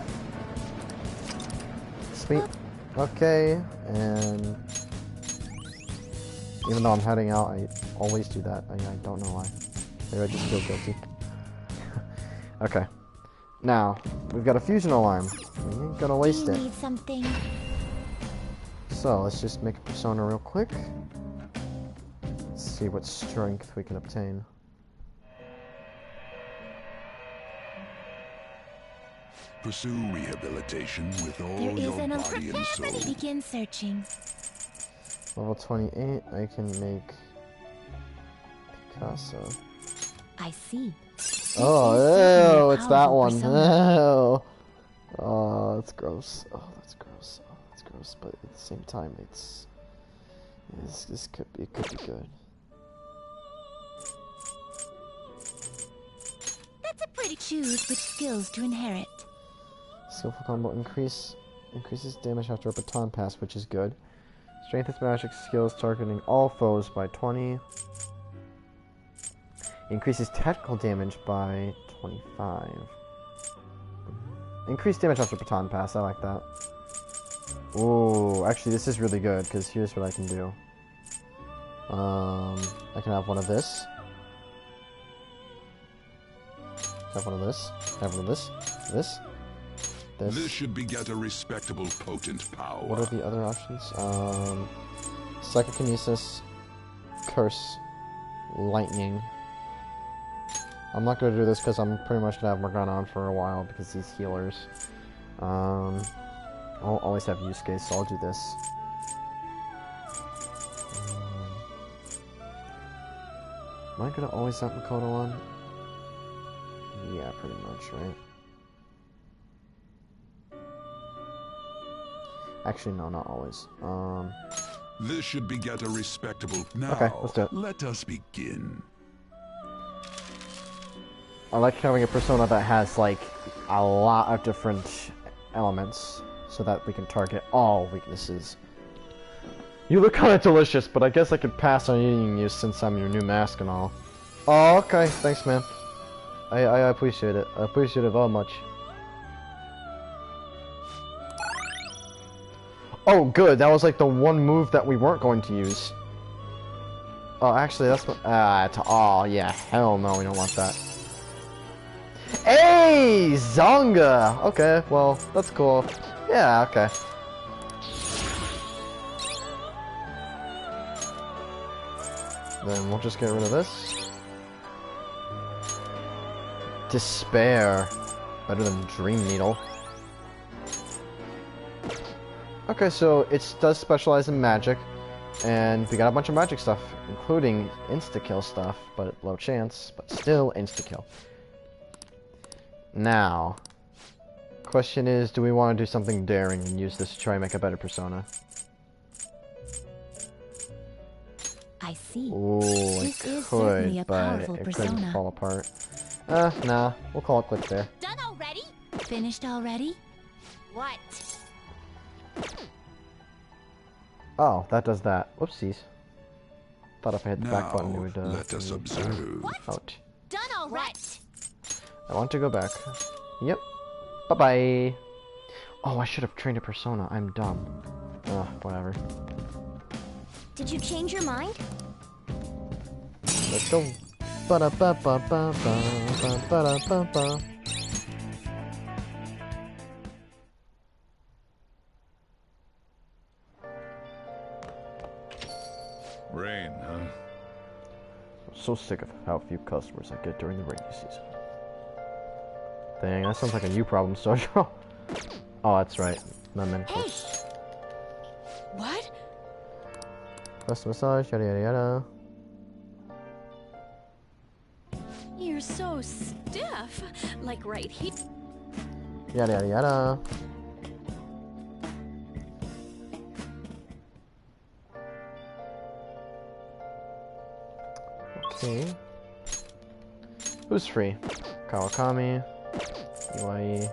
Sweet. Okay, and even though I'm heading out, I always do that. I don't know why. Maybe I just feel guilty. Okay. Now, we've got a fusion alarm. We ain't gonna waste it. Need something? So, let's just make a persona real quick. Let's see what strength we can obtain. Pursue rehabilitation with all There your is an body and soul. Begin searching. Level 28, I can make Picasso. I see. Oh, ew, it's that one. Ew. Oh, that's gross. Oh, that's gross. Oh, that's gross. But at the same time, this could be good. That's a pretty choose which skills to inherit. Skillful combo increases damage after a baton pass, which is good. Strengthens magic skills targeting all foes by 20. Increases tactical damage by 25. Increased damage after baton pass, I like that. Ooh, actually this is really good, because here's what I can do. I can have one of this. Have one of this. Have one of this. This. This should beget a respectable, potent power. What are the other options? Psychokinesis, Curse, Lightning. I'm not going to do this because I'm pretty much going to have Morgana on for a while because he's healers. I'll always have Yusuke, so I'll do this. Am I going to always have Makoto on? Yeah, pretty much, right? Actually, no, not always. This should beget a respectable. Now, Okay, let's do it. let us begin. I like having a persona that has, like, a lot of different elements, so that we can target all weaknesses. You look kind of delicious, but I guess I could pass on eating you since I'm your new mask and all. Oh, okay, thanks, man. I appreciate it. I appreciate it very much. Oh, good. That was like the one move that we weren't going to use. Oh, actually, that's what. Oh, yeah. Hell no, we don't want that. Hey, Zonga. Okay, well, that's cool. Yeah, okay. Then we'll just get rid of this. Despair. Better than Dream Needle. Okay, so it does specialize in magic, and we got a bunch of magic stuff, including insta-kill stuff, but low chance, but still insta-kill. Now, question is, do we want to do something daring and use this to try and make a better persona? I see. Ooh, This it is certainly a could, but powerful it persona. couldn't fall apart. Nah, we'll call it quits there. Done already? Finished already? What? Oh, that does that. Whoopsies. Thought if I hit the back Now, button it would, let us observe. out. Done already? I want to go back. Yep. Bye-bye. Oh, I should have trained a persona. I'm dumb. Whatever. Did you change your mind? Let's go. Ba-da-ba-ba-ba-ba-ba-ba-ba-ba. Rain, huh? I'm so sick of how few customers I get during the rainy season. Dang, that sounds like a you problem, Sojo. Oh, that's right. Not meant Hey! to. What? First massage, yada yada yada. You're so stiff. Like right here. Yada yada yada. Okay. Who's free? Kawakami. Iwai.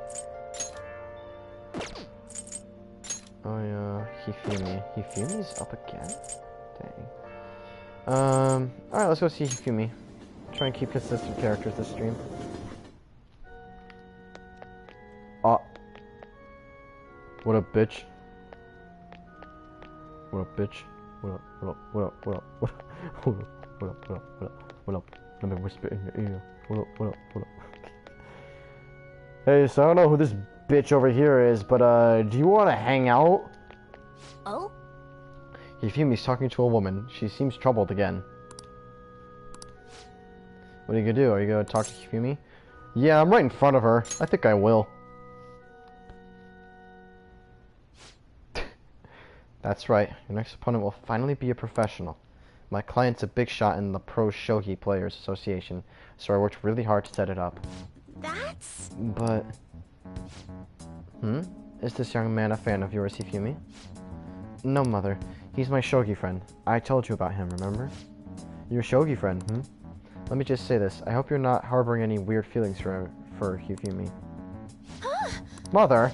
Oh yeah, Hifumi. Hifumi's up again? Dang. Alright, let's go see Hifumi. Try and keep consistent characters this stream. Oh. What up, bitch? What up, bitch? What up, what up, what up, what up, what up, what up, what up, what up, what up, what up? Let me whisper in your ear. What up, what up, what up? Hey, so I don't know who this bitch over here is, but do you want to hang out? Oh? Hifumi's talking to a woman. She seems troubled again. What are you gonna do? Are you gonna talk to Hifumi? Yeah, I'm right in front of her. I think I will. That's right. Your next opponent will finally be a professional. My client's a big shot in the Pro Shogi Players Association, so I worked really hard to set it up. That's... But... Is this young man a fan of yours, Hifumi? No, Mother. He's my shogi friend. I told you about him, remember? Your shogi friend, Let me just say this. I hope you're not harboring any weird feelings for Hifumi. Mother!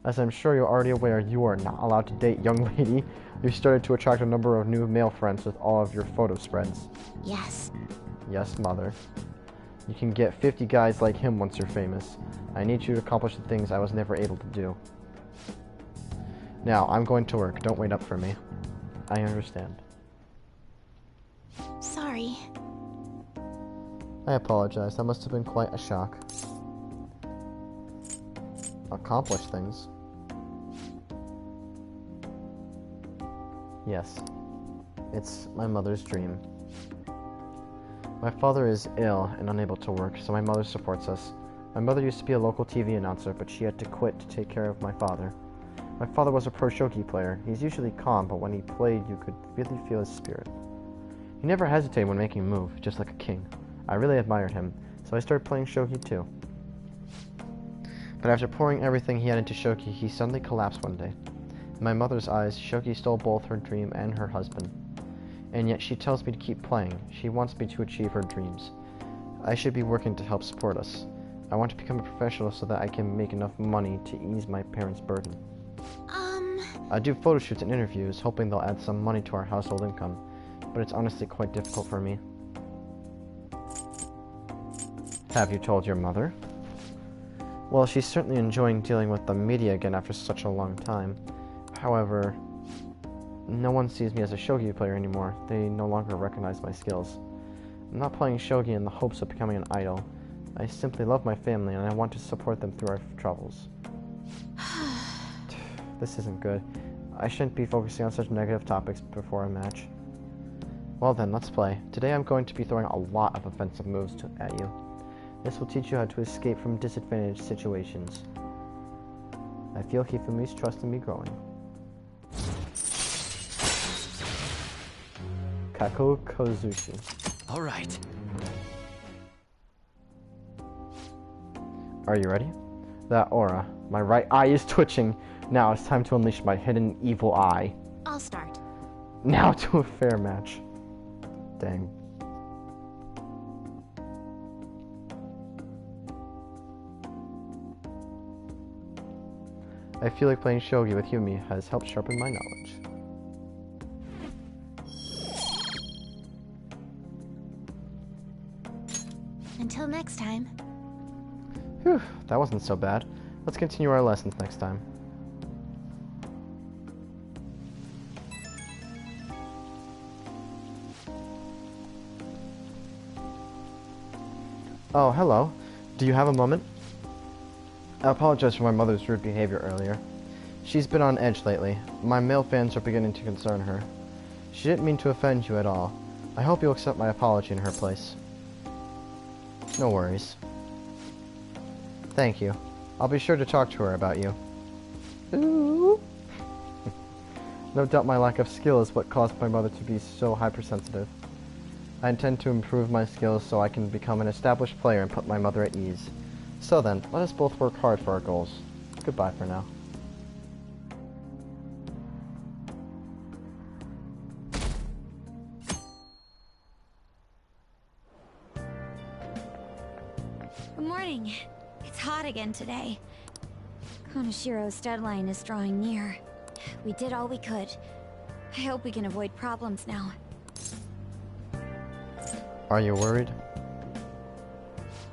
As I'm sure you're already aware, you are not allowed to date, young lady. You started to attract a number of new male friends with all of your photo spreads. Yes. Yes, Mother. You can get 50 guys like him once you're famous. I need you to accomplish the things I was never able to do. Now, I'm going to work. Don't wait up for me. I understand. Sorry. I apologize. That must have been quite a shock. Accomplish things. Yes. It's my mother's dream. My father is ill and unable to work, so my mother supports us. My mother used to be a local TV announcer, but she had to quit to take care of my father. My father was a pro shogi player. He's usually calm, but when he played, you could really feel his spirit. He never hesitated when making a move, just like a king. I really admired him, so I started playing shogi too. But after pouring everything he had into shogi, he suddenly collapsed one day. In my mother's eyes, shogi stole both her dream and her husband. And yet she tells me to keep playing. She wants me to achieve her dreams. I should be working to help support us. I want to become a professional so that I can make enough money to ease my parents' burden. I do photo shoots and interviews, hoping they'll add some money to our household income, but it's honestly quite difficult for me. Have you told your mother? Well, she's certainly enjoying dealing with the media again after such a long time. However, no one sees me as a shogi player anymore. They no longer recognize my skills. I'm not playing shogi in the hopes of becoming an idol. I simply love my family and I want to support them through our troubles. This isn't good. I shouldn't be focusing on such negative topics before a match. Well then, let's play. Today I'm going to be throwing a lot of offensive moves at you. This will teach you how to escape from disadvantaged situations. I feel Hifumi's trust in me growing. Kako Kozushi. All right. Are you ready? That aura. My right eye is twitching. Now it's time to unleash my hidden evil eye. I'll start. Now to a fair match. Dang. I feel like playing shogi with Yumi has helped sharpen my knowledge. Until next time. Whew, that wasn't so bad. Let's continue our lessons next time. Oh, hello. Do you have a moment? I apologize for my mother's rude behavior earlier. She's been on edge lately. My male fans are beginning to concern her. She didn't mean to offend you at all. I hope you'll accept my apology in her place. No worries. Thank you. I'll be sure to talk to her about you. Ooh. No doubt my lack of skill is what caused my mother to be so hypersensitive. I intend to improve my skills so I can become an established player and put my mother at ease. So then, let us both work hard for our goals. Goodbye for now. Good morning. It's hot again today. Konoshiro's deadline is drawing near. We did all we could. I hope we can avoid problems now. Are you worried?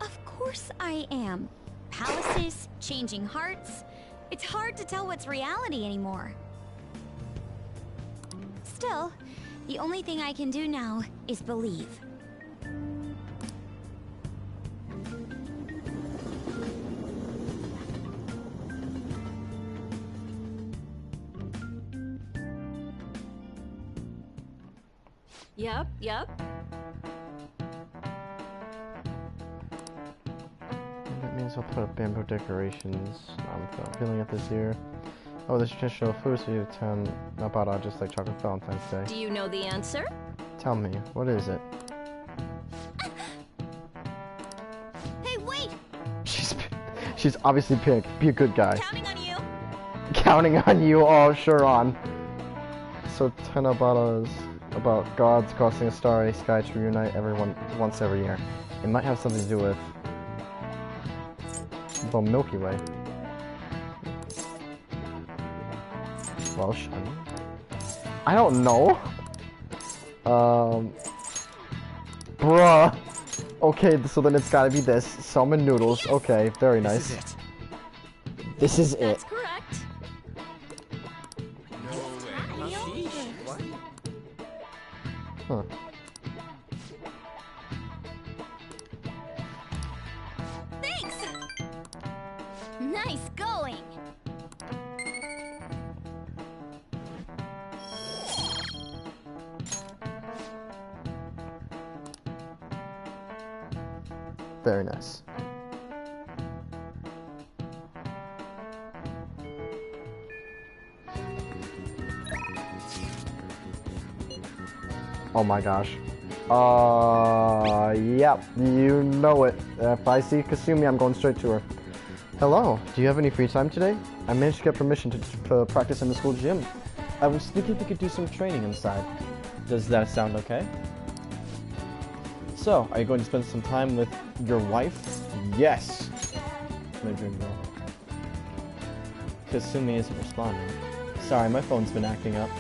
Of course I am. Palaces, changing hearts. It's hard to tell what's reality anymore. Still, the only thing I can do now is believe. Yep. That means I'll put up bamboo decorations. I'm feeling it this year. Oh, this traditional food is of town Makoto, just like chocolate Valentine's Day. Do you know the answer? Tell me, what is it? Hey, wait! She's obviously pink. Be a good guy. Counting on you. Counting on you, oh sure on. So Tanabata is about gods crossing a starry sky to reunite everyone once every year. It might have something to do with the Milky Way. Well, shiny. I don't know. Bruh. Okay, so then it's gotta be this. Salmon noodles. Okay, very nice. This is it. This is it. That's correct. Huh. Thanks! Nice going! Very nice. Oh my gosh. Yep, you know it. If I see Kasumi, I'm going straight to her. Hello, do you have any free time today? I managed to get permission to practice in the school gym. I was thinking we could do some training inside. Does that sound okay? So, are you going to spend some time with your wife? Yes! My dream girl. Kasumi isn't responding. Sorry, my phone's been acting up.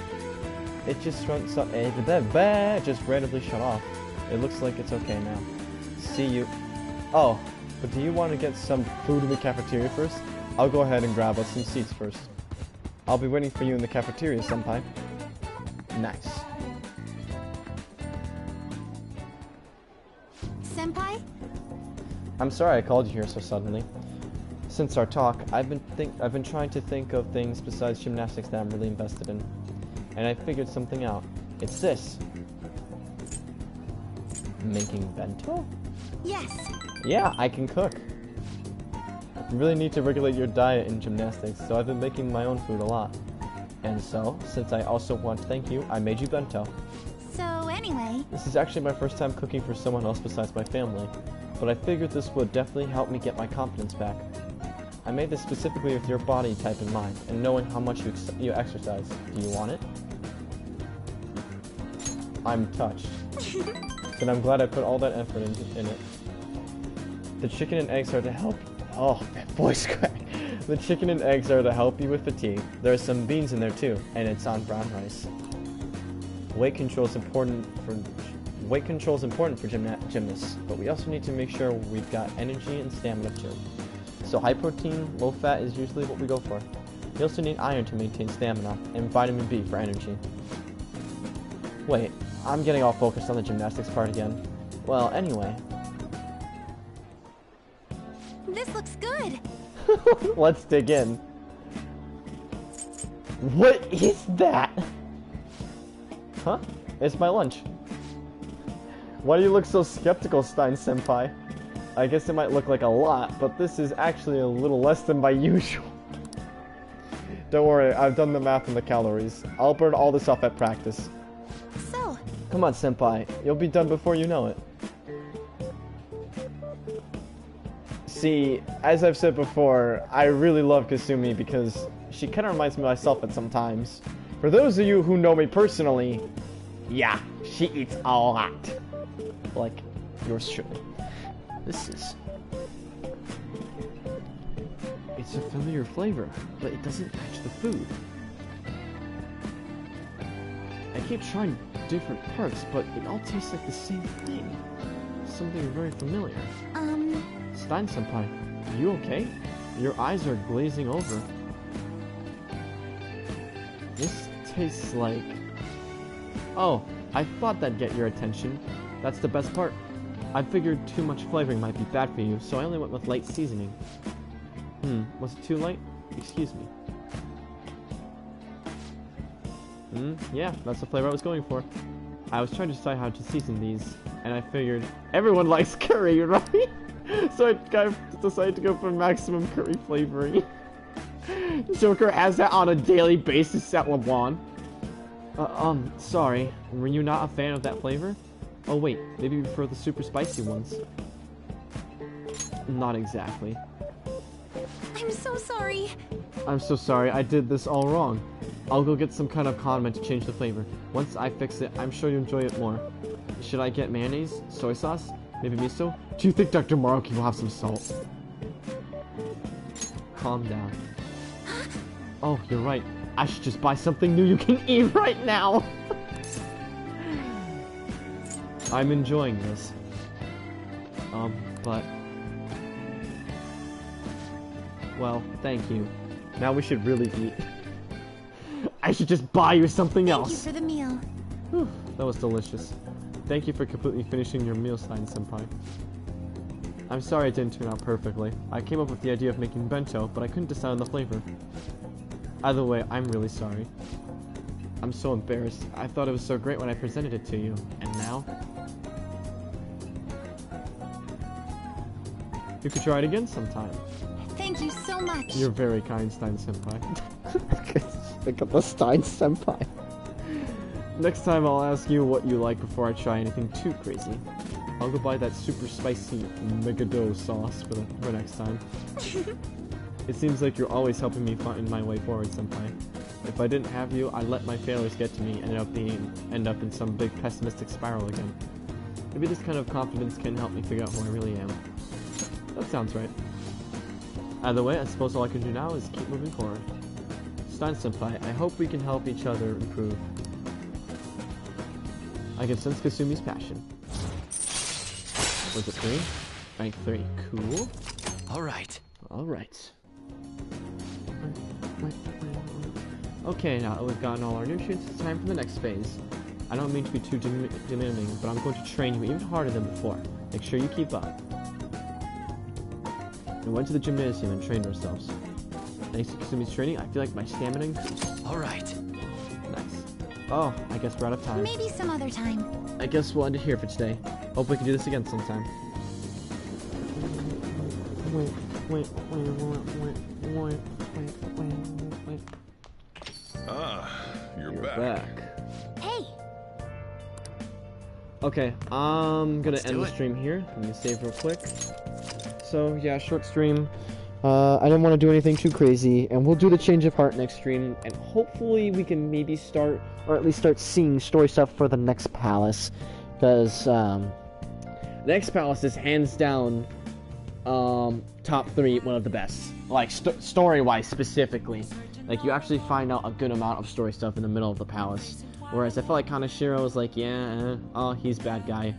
It just just randomly shut off. It looks like it's okay now. See you. Oh, but do you want to get some food in the cafeteria first? I'll go ahead and grab us some seats first. I'll be waiting for you in the cafeteria sometime. Nice. Senpai? I'm sorry I called you here so suddenly. Since our talk, I've been trying to think of things besides gymnastics that I'm really invested in. And I figured something out. It's this. Making bento? Yes. Yeah, I can cook. You really need to regulate your diet in gymnastics, so I've been making my own food a lot. And so, since I also want to thank you, I made you bento. So anyway, This is actually my first time cooking for someone else besides my family, but I figured this would definitely help me get my confidence back. I made this specifically with your body type in mind, and knowing how much you exercise. Do you want it? I'm touched. But I'm glad I put all that effort in it. The chicken and eggs are to help. Oh, that voice crack. The chicken and eggs are to help you with fatigue. There are some beans in there too, and it's on brown rice. Weight control is important for gymnasts, but we also need to make sure we've got energy and stamina too. So high protein, low fat is usually what we go for. You also need iron to maintain stamina, and vitamin B for energy. Wait, I'm getting all focused on the gymnastics part again. Well, anyway. this looks good. Let's dig in. What is that? Huh? It's my lunch. Why do you look so skeptical, Stein-senpai? I guess it might look like a lot, but this is actually a little less than my usual. Don't worry, I've done the math on the calories. I'll burn all this off at practice. So, Come on, senpai. You'll be done before you know it. See, as I've said before, I really love Kasumi because she kind of reminds me of myself at some times. For those of you who know me personally, yeah, she eats a lot. Like, yours truly. This is... It's a familiar flavor, but it doesn't match the food. I keep trying different parts, but it all tastes like the same thing. Something very familiar. Stein-senpai, you okay? Your eyes are glazing over. This tastes like... Oh, I thought that'd get your attention. That's the best part. I figured too much flavoring might be bad for you, so I only went with light seasoning. Was it too light? Excuse me. Yeah, that's the flavor I was going for. I was trying to decide how to season these, and I figured everyone likes curry, right? So I decided to go for maximum curry flavoring. Joker has that on a daily basis at Lawan. Sorry. Were you not a fan of that flavor? Oh wait, maybe you prefer the super spicy ones. Not exactly. I'm so sorry. I'm so sorry, I did this all wrong. I'll go get some kind of condiment to change the flavor. Once I fix it, I'm sure you'll enjoy it more. Should I get mayonnaise? Soy sauce? Maybe miso? Do you think Dr. Maruki will have some salt? Calm down. Oh, you're right. I should just buy something new you can eat right now! I'm enjoying this. But... Well, thank you. Now we should really eat. I should just buy you something else! Thank you for the meal. Whew, that was delicious. Thank you for completely finishing your meal, Stein-senpai. I'm sorry it didn't turn out perfectly. I came up with the idea of making bento, but I couldn't decide on the flavor. Either way, I'm really sorry. I'm so embarrassed. I thought it was so great when I presented it to you, and now? You could try it again sometime. Thank you so much. You're very kind, Stein-senpai. Look at the Stein-senpai. Next time I'll ask you what you like before I try anything too crazy. I'll go buy that super spicy Makoto sauce for next time. It seems like you're always helping me find my way forward, senpai. If I didn't have you, I'd let my failures get to me and end up in some big pessimistic spiral again. Maybe this kind of confidence can help me figure out who I really am. That sounds right. Either way, I suppose all I can do now is keep moving forward. Stein-senpai, I hope we can help each other improve. I can sense Kasumi's passion. Was it 3? Rank 3. Cool. Alright. Alright. Okay, now that we've gotten all our nutrients, it's time for the next phase. I don't mean to be too demanding, but I'm going to train you even harder than before. Make sure you keep up. We went to the gymnasium and trained ourselves. Thanks to Kasumi's training, I feel like my stamina increased. Alright. Nice. Oh, I guess we're out of time. Maybe some other time. I guess we'll end it here for today. Hope we can do this again sometime. Ah, you're You're back. back. Hey, Okay, I'm gonna Let's end do the it. stream here. Let me save real quick. So yeah, short stream. I didn't want to do anything too crazy, and we'll do the change of heart next stream, and hopefully we can maybe start, or at least start seeing story stuff for the next palace, because next palace is hands down top 3, one of the best, like story-wise specifically. Like you actually find out a good amount of story stuff in the middle of the palace. Whereas I felt like Kaneshiro was like, yeah, oh, he's bad guy.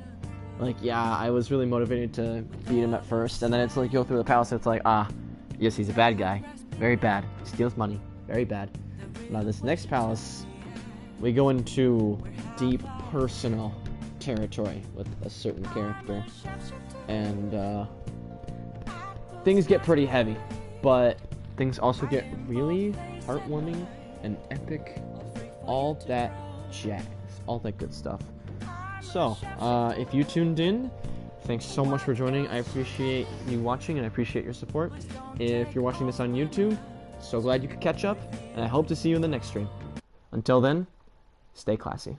Like, yeah, I was really motivated to beat him at first, and then it's like, you go through the palace, and it's like, ah, yes, he's a bad guy. Very bad. Steals money. Very bad. Now, this next palace, we go into deep personal territory with a certain character. And, things get pretty heavy, but things also get really heartwarming and epic. All that jazz, all that good stuff. So, if you tuned in, thanks so much for joining. I appreciate you watching, and I appreciate your support. If you're watching this on YouTube, so glad you could catch up, and I hope to see you in the next stream. Until then, stay classy.